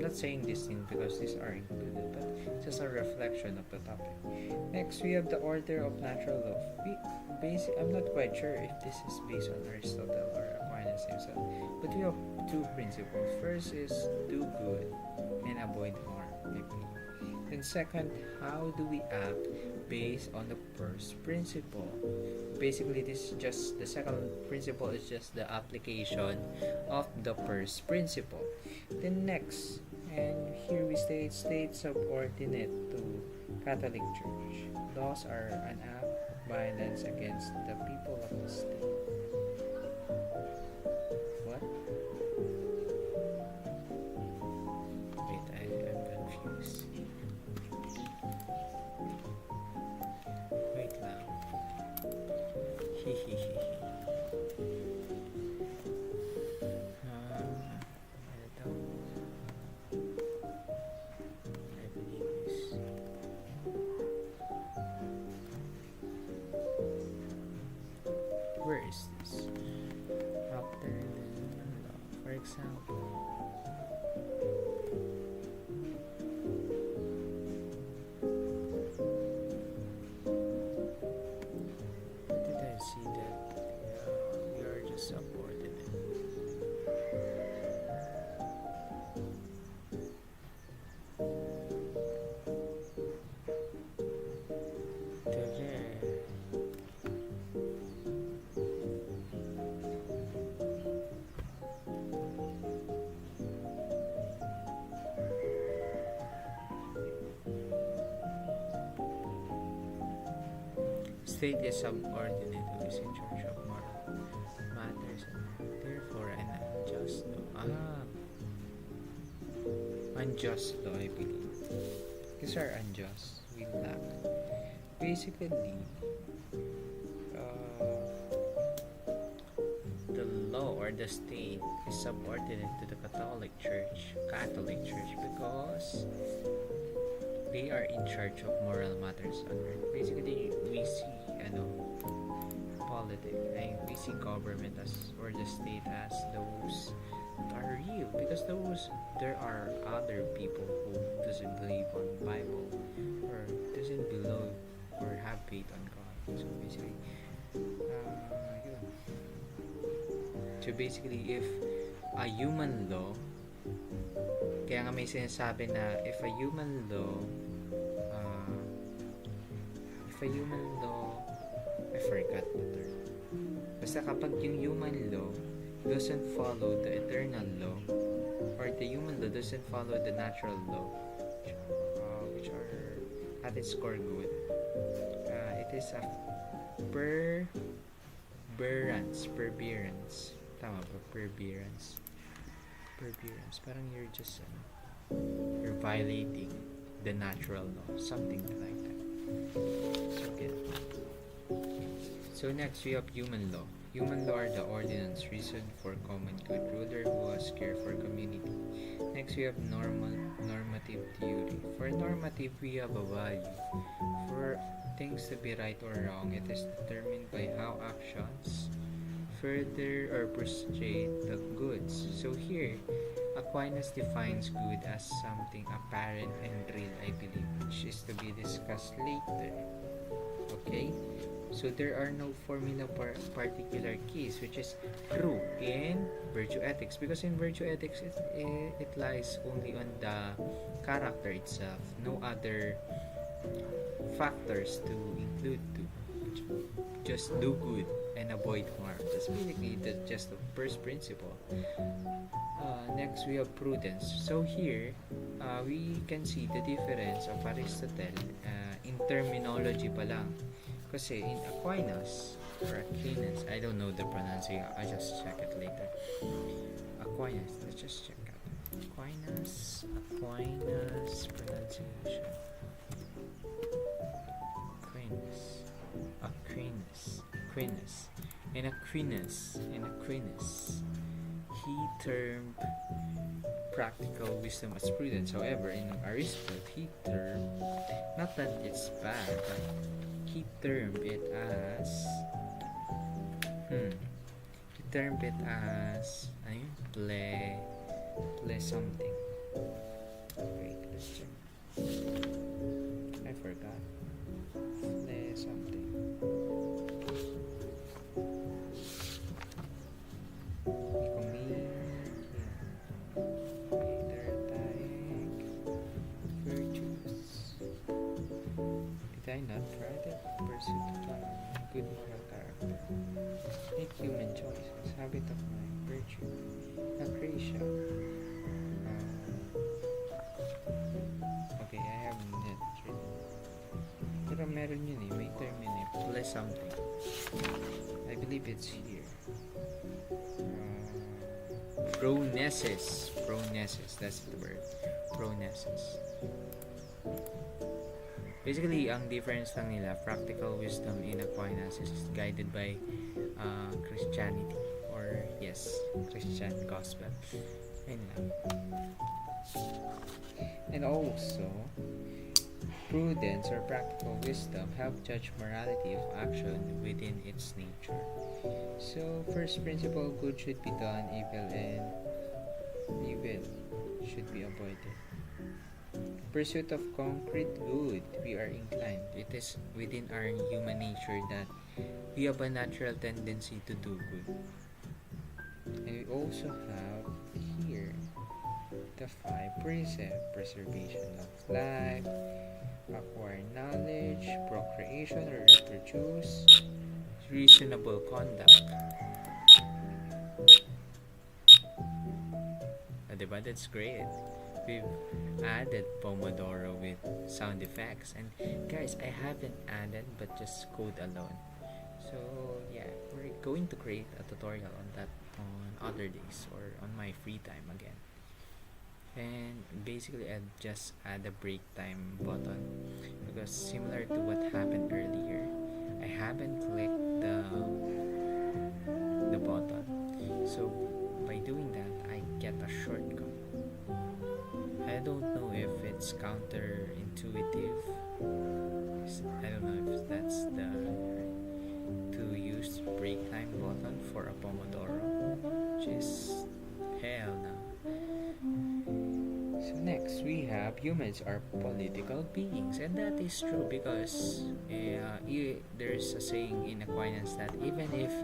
not saying this thing because these are included, but just a reflection of the topic. Next, we have the order of natural law. I'm not quite sure if this is based on Aristotle or Aquinas himself, but we have two principles. First is do good and avoid harm, I believe. Then second, how do we act based on the first principle? Basically, this is just the second principle is just the application of the first principle. Then next, and here we state subordinate to Catholic Church. Laws are an act of violence against the people of the state. What? Wait, I'm confused. Wait lang. Hehehehe. Ano daw? I believe is where is this? After the law, for example. Did I see that we are just subordinate? There. State is subordinate who is in charge of moral matters and therefore an unjust law. Unjust law, I believe. These are unjust. We lack. Basically, the law or the state is subordinate to the Catholic Church, because they are in charge of moral matters on earth. Basically, we see, politics, and we see government as, or the state as those that are real, because there are other people who doesn't believe on Bible or doesn't believe or have faith on God. So basically, yun. So basically, if a human law, kaya nga may sinasabi na if a human law, I forgot the term. Basta kapag yung human law doesn't follow the eternal law, or the human law doesn't follow the natural law, which are at its core good, it is a perbearance. Tama ba? Perbearance. Parang you're violating the natural law, something like that. So next we have human law. Human law are the ordinance reasoned for common good, ruler who has care for community. Next we have normative theory. For normative, we have a value. For things to be right or wrong, it is determined by how actions further or frustrate the goods. So here, Aquinas defines good as something apparent and real, I believe, which is to be discussed later. Okay? So there are no formula for particular case, which is true in virtue ethics, because in virtue ethics it lies only on the character itself, no other factors to include to. Just do good and avoid harm. That's basically just the first principle. Next we have prudence. So here we can see the difference of Aristotle in terminology pa lang. Kasi in Aquinas or Aquinas, I don't know the pronunciation, I just check it later. Aquinas, let's just check out. Aquinas pronunciation. Aquinas. He termed practical wisdom as prudence. However, in Aristotle, he termed, not that it's bad, but he termed it as play something. Wait, let's check. I forgot. Play something. habit of mind, virtue, Lucretia. Okay, I have not really. Pero meron yun eh, may term yun eh, plus something. I believe it's here. Pronesis. Pronesis, that's the word. Pronesis. Basically, ang difference lang nila, practical wisdom in Aquinas is guided by Christianity. Or, yes, Christian gospel. Ayun lang. And also, prudence or practical wisdom help judge morality of action within its nature. So, first principle, good should be done, evil should be avoided. Pursuit of concrete good, we are inclined. It is within our human nature that we have a natural tendency to do good. And we also have here the 5 precepts: preservation of life, acquire knowledge, procreation or reproduce, reasonable conduct. Diba? That's great. We've added pomodoro with sound effects, and guys, I haven't added but just code alone. So yeah, we're going to create a tutorial on that on other days or on my free time again. And basically I'll just add a break time button, because similar to what happened earlier, I haven't clicked the button. So by doing that, I get a shortcut. I don't know if it's counterintuitive. I don't know if that's the to use break time button for a pomodoro, which is hell no. So next we have humans are political beings, and that is true because there's a saying in Aquinas that even if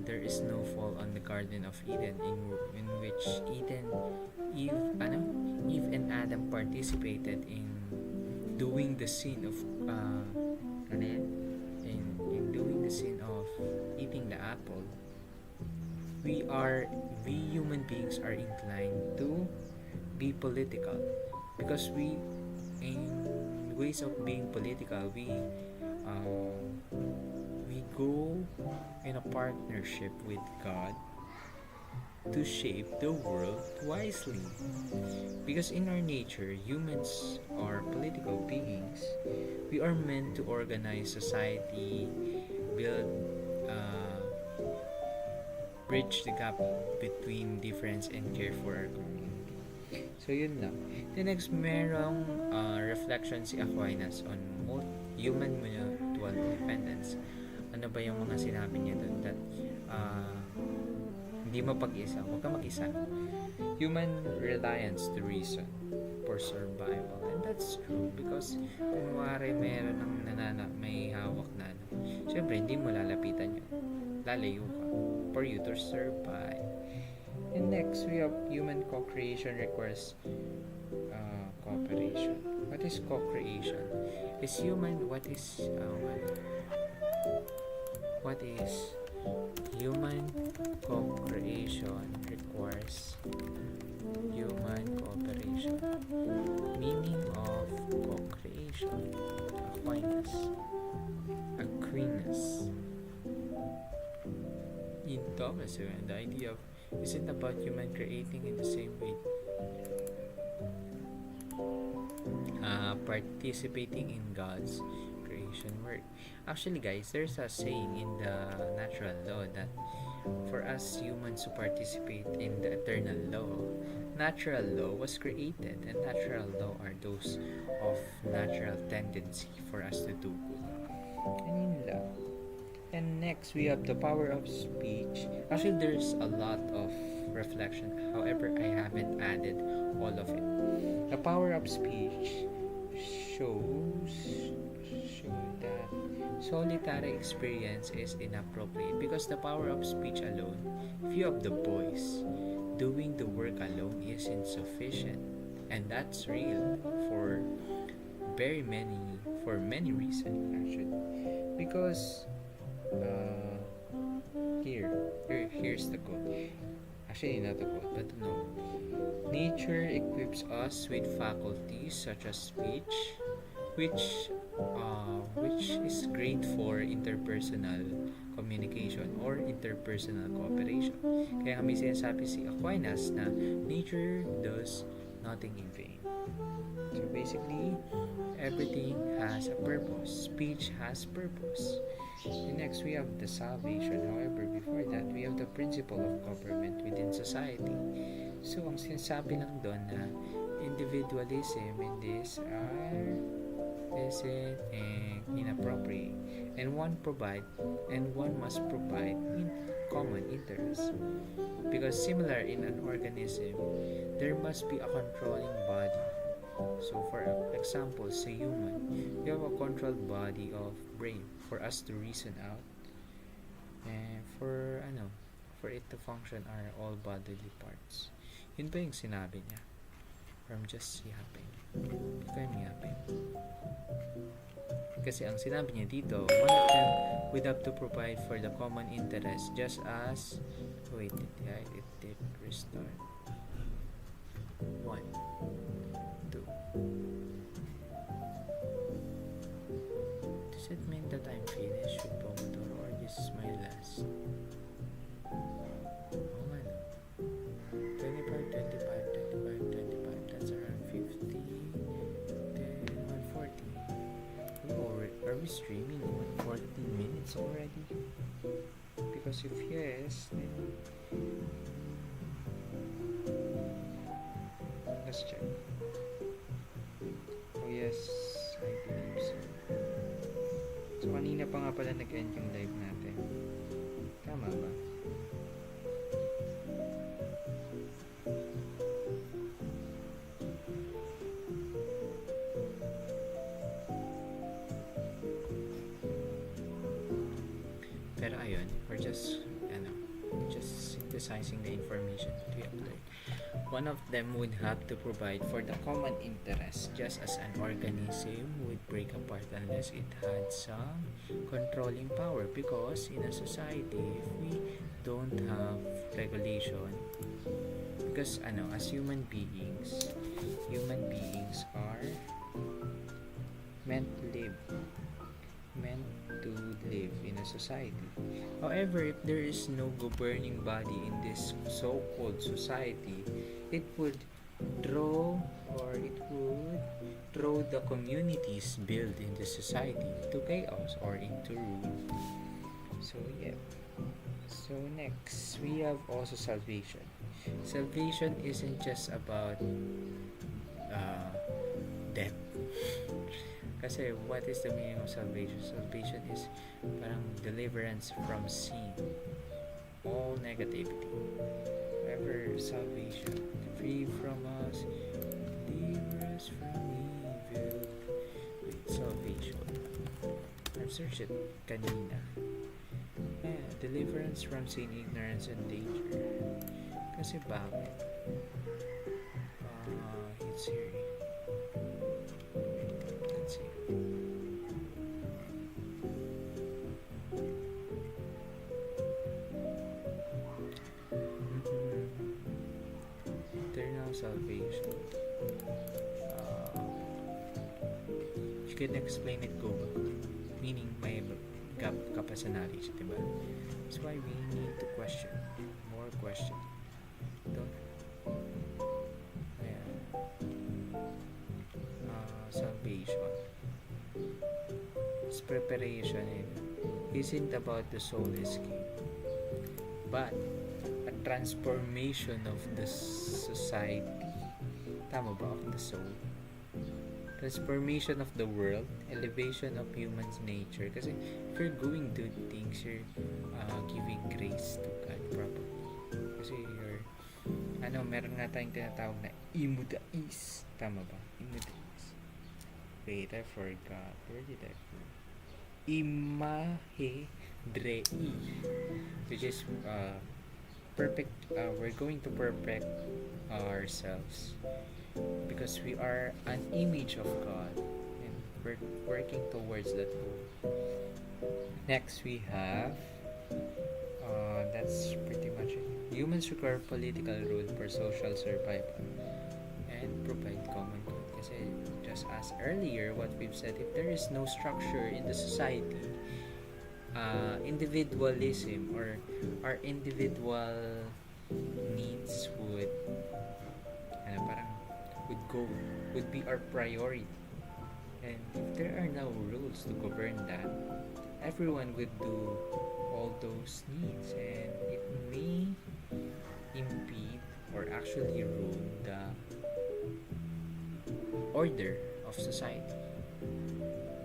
there is no fall on the Garden of Eden, in which Eve and Adam participated in doing the sin of in doing the sin of eating the apple, we human beings are inclined to be political, because we, in ways of being political, we go in a partnership with God to shape the world wisely. Because in our nature, humans are political beings. We are meant to organize society, build, bridge the gap between difference, and care for our community. So yun lang. The next, merong reflection si Aquinas on human mutual dependence. Ano ba yung mga sinabi niya doon? That hindi mapag-isa, huwag ka mag-isa. Human reliance to reason for survival. And that's true, because kung wari meron ng may hawak na syempre hindi mo lalapitan yun. Lalayo ka for you to survive. And next, we have human co-creation requires cooperation. What is co-creation? Is human, what is human co-creation requires human cooperation. Meaning of co-creation. Aquinas. In Thomas, the idea of isn't about human creating in the same way, participating in God's creation work. Actually, guys, there's a saying in the natural law that for us humans to participate in the eternal law, natural law was created, and natural law are those of natural tendency for us to do good. And yun lang. And next, we have the power of speech. Actually, there's a lot of reflection. However, I haven't added all of it. The power of speech shows that solitary experience is inappropriate, because the power of speech alone, if you have the voice, doing the work alone is insufficient. And that's real for many reasons, actually. Because here's the quote. Actually, not the quote, but no. Nature equips us with faculties such as speech, which is great for interpersonal communication or interpersonal cooperation. Kaya nga may sinasabi si Aquinas na nature does nothing in vain. So basically, everything has a purpose. Speech has purpose. And next, we have the salvation. However, before that, we have the principle of government within society. So, ang sinasabi lang doon na individualism in this isn't inappropriate, and one must provide in common interest. Because similar in an organism, there must be a controlling body. So for example, sa human, you have a controlled body of brain for us to reason out, and for it to function are all bodily parts. Yun ba yung sinabi niya? Or I'm just yapping? Hindi ko yung yapping. Kasi ang sinabi niya dito, one of them would have to provide for the common interest, just as it did restart. 1, 2. Does it mean that I'm finished with pomodoro or this is my last? Oh man, 25, 25, that's around 50, then 140. Are we streaming 140 minutes already? Because if yes, then let's check. Oh yes, I believe so. So kanina pa nga pala nag-end yung live natin. Tama ba? Pero ayun, we're just synthesizing the information that we have learned. One of them would have to provide for the common interest, just as an organism would break apart unless it had some controlling power. Because in a society, if we don't have regulation, because as human beings are meant to live in a society. However, if there is no governing body in this so-called society, it would draw the communities built in the society to chaos or into ruin. So yeah. So next, we have also salvation. Salvation isn't just about death. Kasi what is the meaning of salvation? Salvation is parang deliverance from sin, all negativity. However, salvation, free from us, deliver us from evil with salvation. I've searched it kanina. Deliverance from sin, ignorance, and danger. Kasi bakit? It's here. Let's see. Eternal salvation. You can explain it, go back. Meaning, may gap ka pa sa knowledge, diba? That's why we need to question. More question. Don't. Ayan. Salvation. This preparation isn't about the soul escape, but a transformation of the society. Tama ba? Of the soul. Transformation of the world, elevation of human's nature. Kasi if you're going to things, you're giving grace to God probably. Kasi you're, meron nga tayong tinatawag na imudais. Tama ba? Imudais. Wait, I forgot. Where did I put? Imahe drei. Which is perfect. We're going to perfect ourselves. Because we are an image of God and we're working towards that goal. Next we have That's pretty much it. Humans require political rule for social survival and provide common good. Kasi just as earlier, what we've said, if there is no structure in the society, individualism or our individual needs parang would be our priority. And if there are no rules to govern that, everyone would do all those needs, and it may impede or actually ruin the order of society.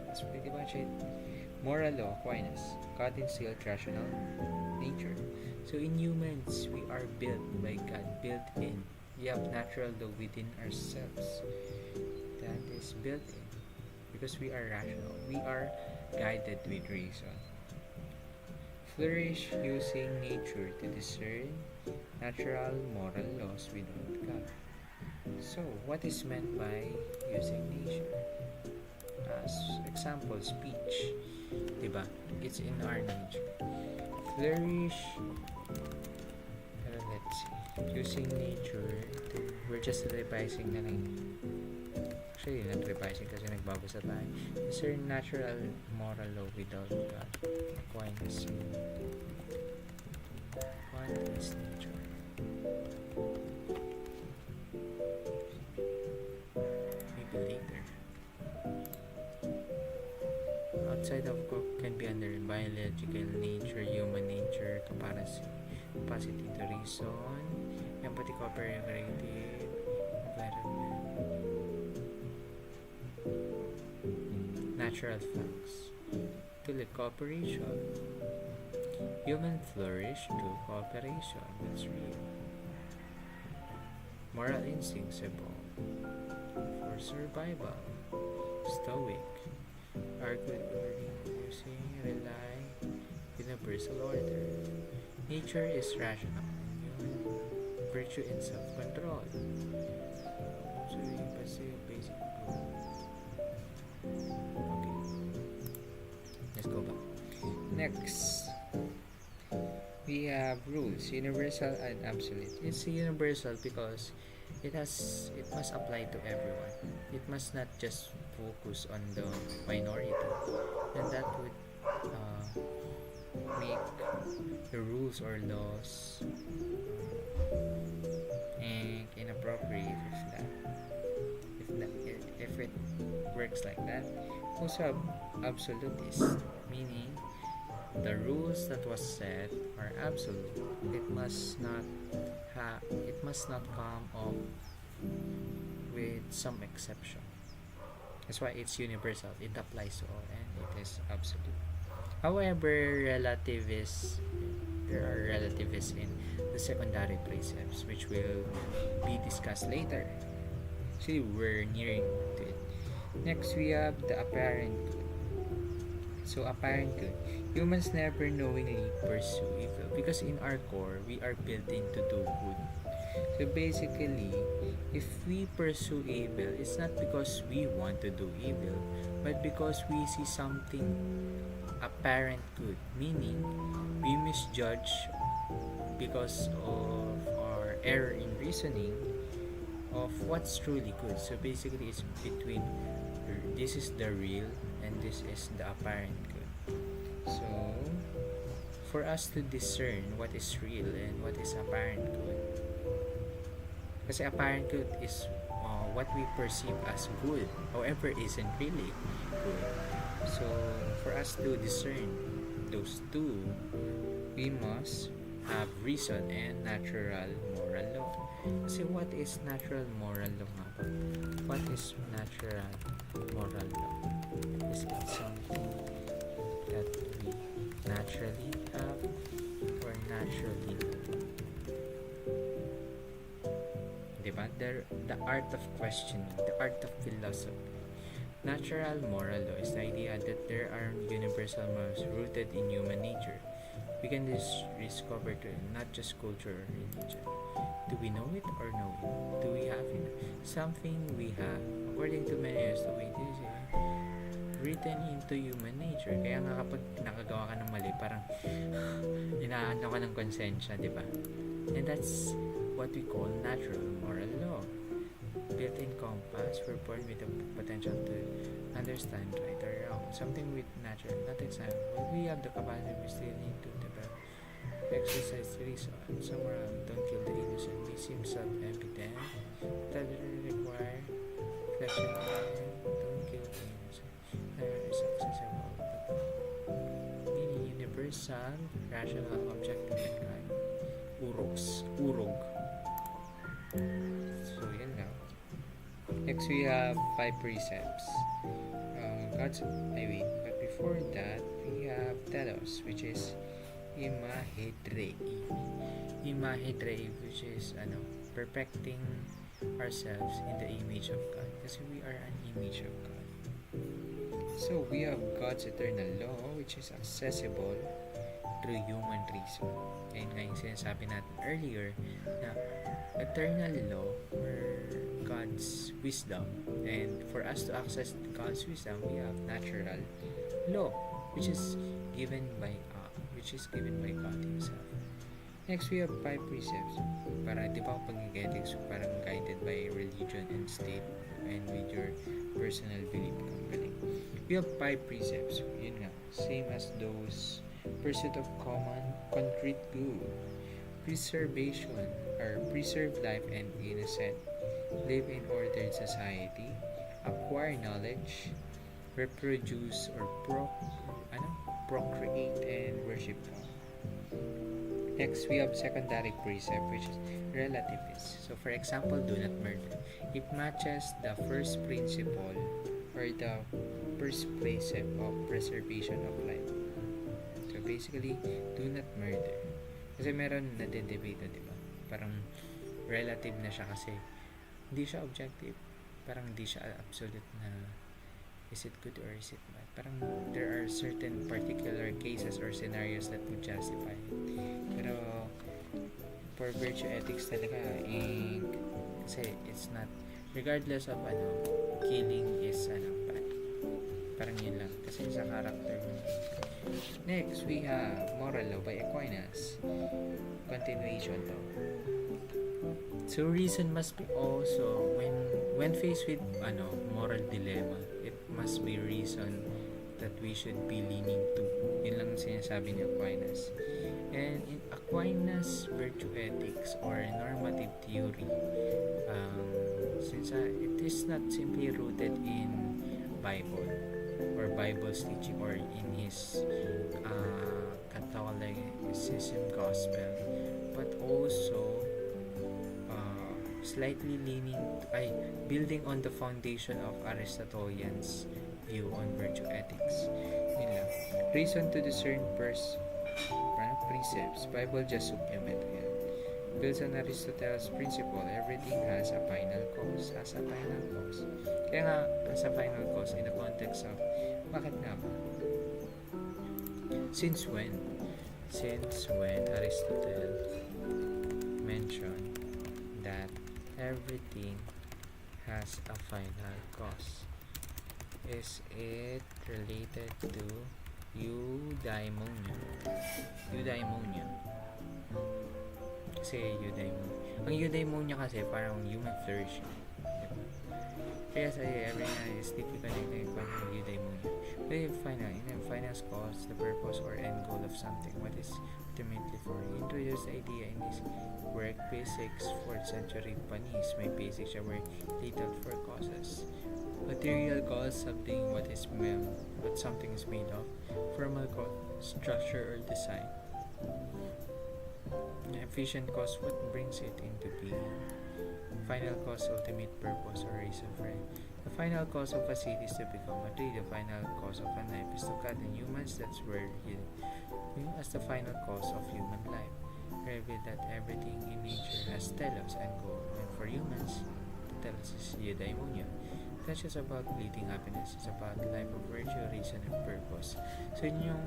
That's pretty much it. Moral law, Aquinas, God instilled rational nature. So in humans, we are built by God, built in. We have natural law within ourselves that is built in because we are rational. We are guided with reason. Flourish using nature to discern natural moral laws without God. So, what is meant by using nature? As example, speech. Diba? It's in our nature. Flourish. Let's see. Using nature we're just revising na lang. Actually, not revising kasi nagbabasa tayo. Discern natural moral law without God. Aquinas. What is nature? Maybe later. Outside of God can be under biological nature, human nature, capacity to reason, empathy, cooperative, environment, natural facts. To cooperation. Human flourish through cooperation. That's real. Moral instincts evolve for survival. Stoic. Are good wording using rely universal order. Nature is rational. Virtue and self-control. So yung basic goal. Okay. Let's go back. Next, we have rules, universal and absolute. It's universal because it must apply to everyone. It must not just focus on the minority, and that would make the rules or laws and inappropriate if it works like that. Also absolutist, meaning the rules that was set are absolute. It must not come up with some exception. That's why it's universal. It applies to all and it is absolute. However, there are relativists in the secondary precepts which will be discussed later. See, we're nearing to it. Next, we have the apparent good. So, apparent good. Humans never knowingly pursue evil because in our core, we are built in to do good. So, basically, if we pursue evil, it's not because we want to do evil, but because we see something apparent good, meaning we misjudge because of our error in reasoning of what's truly good. So basically it's between this is the real and this is the apparent good. So for us to discern what is real and what is apparent good, kasi apparent good is what we perceive as good, however isn't really good. So for us to discern those two, we must have reason and natural moral law. Kasi what is natural moral law nga ba? What is natural moral law? Is it something that we naturally have or naturally know? Diba? The art of questioning, the art of philosophy. Natural moral law is the idea that there are universal morals rooted in human nature. We can discover to not just culture or religion. Do we know it or know it? Do we have it? Something we have. According to many as the way this is, written into human nature. Kaya nga kapag nakagawa ka ng mali, parang inaano ka ng konsensya, di ba? And that's what we call natural moral law. Built-in compass, we're born with the potential to understand right or wrong. Something with natural, not exam. When we have the capacity, we still need to develop, exercise reason. Somewhere don't kill the innocent. This seems self-evident. That will require reflection. Don't kill the innocent. Never is accessible. Meaning universal, rational, objective, and kind. Urog. So, yan lang. Next, we have 5 precepts. But before that, we have telos, which is imahedrei. Imahedrei, which is perfecting ourselves in the image of God. Kasi we are an image of God. So, we have God's eternal law, which is accessible through human reason. Ayun nga yung sinasabi natin earlier na eternal law or God's wisdom, and for us to access God's wisdom, we have natural law, which is given by God Himself. Next, we have 5 precepts. Para di ba pag-ethics parang guided by religion and state and with your personal belief. We have 5 precepts. Yun nga, same as those: pursuit of common concrete good, preservation or preserve life and innocent, live in ordered society, acquire knowledge, reproduce or procreate, and worship God. Next, we have secondary precept, which is relativist. So, for example, do not murder. It matches the first principle or the first precept of preservation of life. So, basically, do not murder. Kasi meron na debate, di ba? Parang relative na siya kasi hindi siya objective. Parang hindi siya absolute na is it good or is it bad. Parang there are certain particular cases or scenarios that would justify it. Pero for virtue ethics talaga, kasi it's not, regardless of killing is bad. Parang yun lang. Kasi sa character mo. Next, we have moral law by Aquinas. Continuation to. So reason must be also when faced with moral dilemma, it must be reason that we should be leaning to. Yun lang sinasabi ni Aquinas. And in Aquinas virtue ethics or normative theory, since it is not simply rooted in Bible or Bible's teaching or in his Catholicism gospel, but also slightly building on the foundation of Aristotelian's view on virtue ethics. Yun lang. Reason to discern precepts. Bible just supplement yan. Builds on Aristotle's principle, everything has a final cause. Kaya nga, as a final cause in the context of, bakit nga ba? Since when Aristotle mentioned that everything has a final cause? Is it related to eudaimonia? Kasi eudaimonia. Ang eudaimonia kasi parang human flourishing. Diba? Kaya sa everything is typically connected with eudaimonia. But in finance cause, the purpose or end goal of something, what is ultimately for. He introduced the idea in his work, Physics, 4th century Japanese. May basics that were lethal for causes. Material cause, something what something is made of. Formal cause, structure or design. Efficient cause, what brings it into being. Final cause, ultimate purpose or reason for it. The final cause of a city is to become a tree. The final cause of a knife is to cut in humans. That's where you as the final cause of human life. Reveal that everything in nature has telos and goal. And for humans, the telos is eudaimonia. That's just about leading happiness. It's about life of virtue, reason, and purpose. So yun yung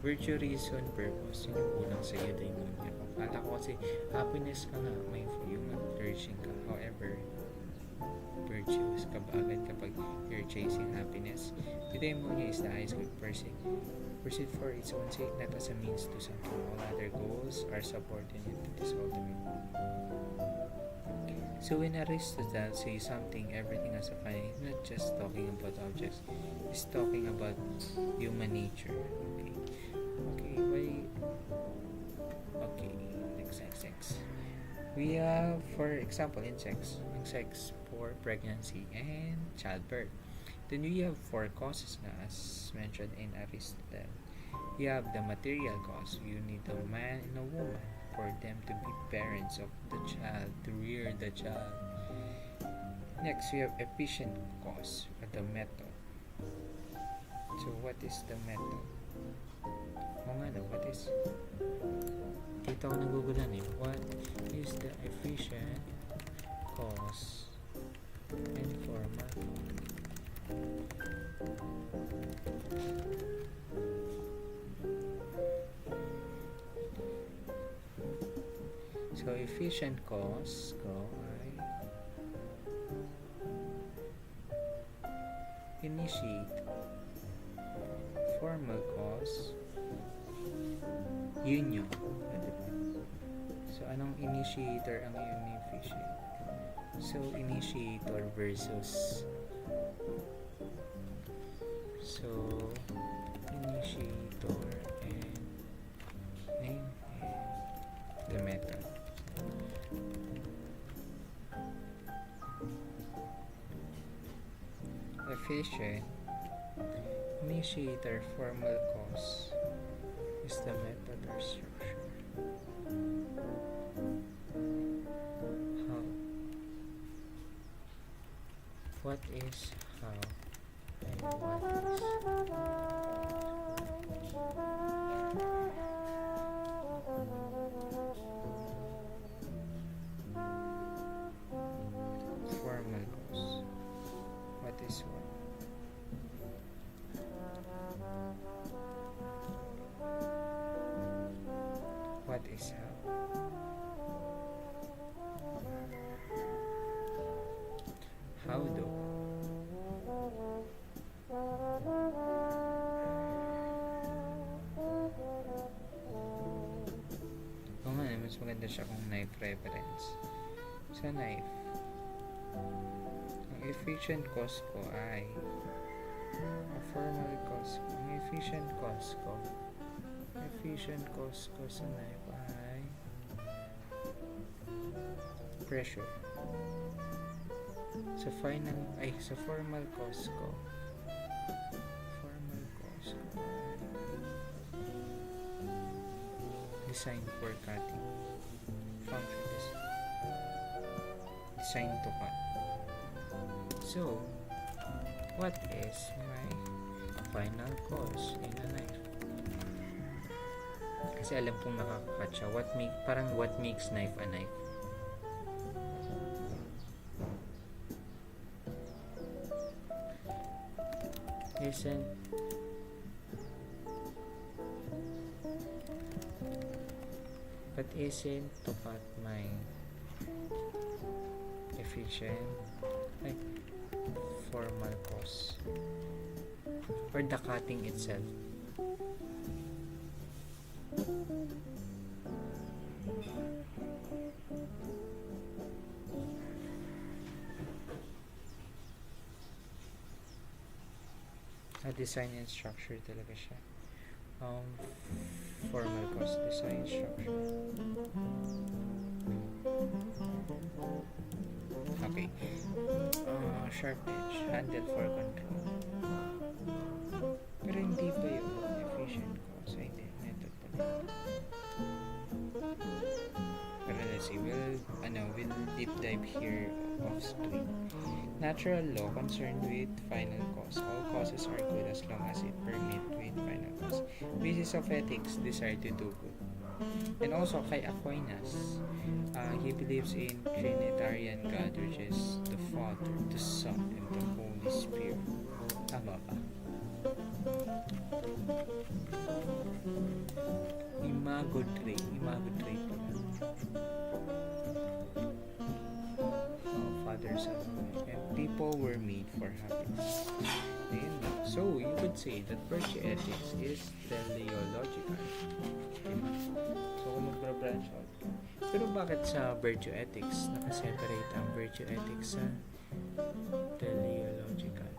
virtue, reason, purpose. Yun yung unang sa eudaimonia. Kala ko kasi happiness ka nga, may human flourishing ka. However, virtues agad kapag you're chasing happiness. Eudaimonia is the highest good pursuit for its own sake, not as a means to something. All other goals are subordinate to this ultimate. So when Aristotle says something, everything has a finite, not just talking about objects, it's talking about human nature. Next. We have, for example, insects for pregnancy and childbirth. Then we have 4 causes na as mentioned in Aristotle. You have the material cause. You need a man and a woman for them to be parents of the child, to rear the child. Next, we have efficient cause, or the method. So what is the method? What is? Dito ako nagugulan eh. What is the efficient cause and formal? So efficient cause ko ay initiate. Formal cause union. So anong initiator ang inefficient? So initiator versus initiator and name and the method. Efficient initiator formal cause is the method or structure. How? What is how? And what is formal cause? What is what? What is how? How do? Oo nga, mas maganda siya kung knife reference. Sa knife, ang efficient cost ko ay formal cost ko. Ang efficient cost ko sa knife ay pressure. Sa formal cost ko design for cutting. Function is design to cut. So, what is my final cost in a knife? Kasi alam kong nakakakat siya. What makes knife a knife? Isn't to cut my efficient formal cost or the cutting itself? Design and structure talaga siya. Formal cost, design structure. Okay. Sharp edge, handle for control. Pero hindi pa yung efficient cost. Ay, hindi. Method pa rin. Pero let's see. We'll deep dive here off screen. Natural law concerned with final cause. All causes are good as long as it permit with final cause. Basis of ethics, desire to do good. And also kay Aquinas, he believes in Trinitarian God, which is the Father, the Son, and the Holy Spirit. Tama ba? Imago trait pala. Father, Son, and people were made for happiness. Ayun lang. So, you could say that virtue ethics is teleological. Diba? So, kung magbra-branch out ka. Pero bakit sa virtue ethics, nakaseparate ang virtue ethics sa teleological?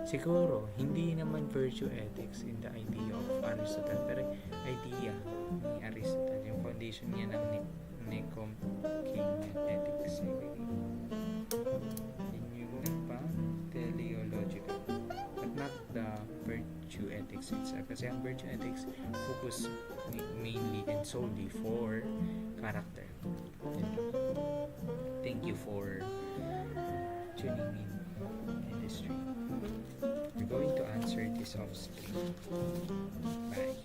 Siguro, hindi naman virtue ethics in the idea of Aristotle, pero idea ni Aristotle, yung foundation niya ng Nicomachean ethics, I believe. Yun yung nagpa-teleological, but not the virtue ethics itself. Kasi ang virtue ethics focus mainly and solely for character. Thank you for tuning in this stream. We're going to answer this off screen. Bye.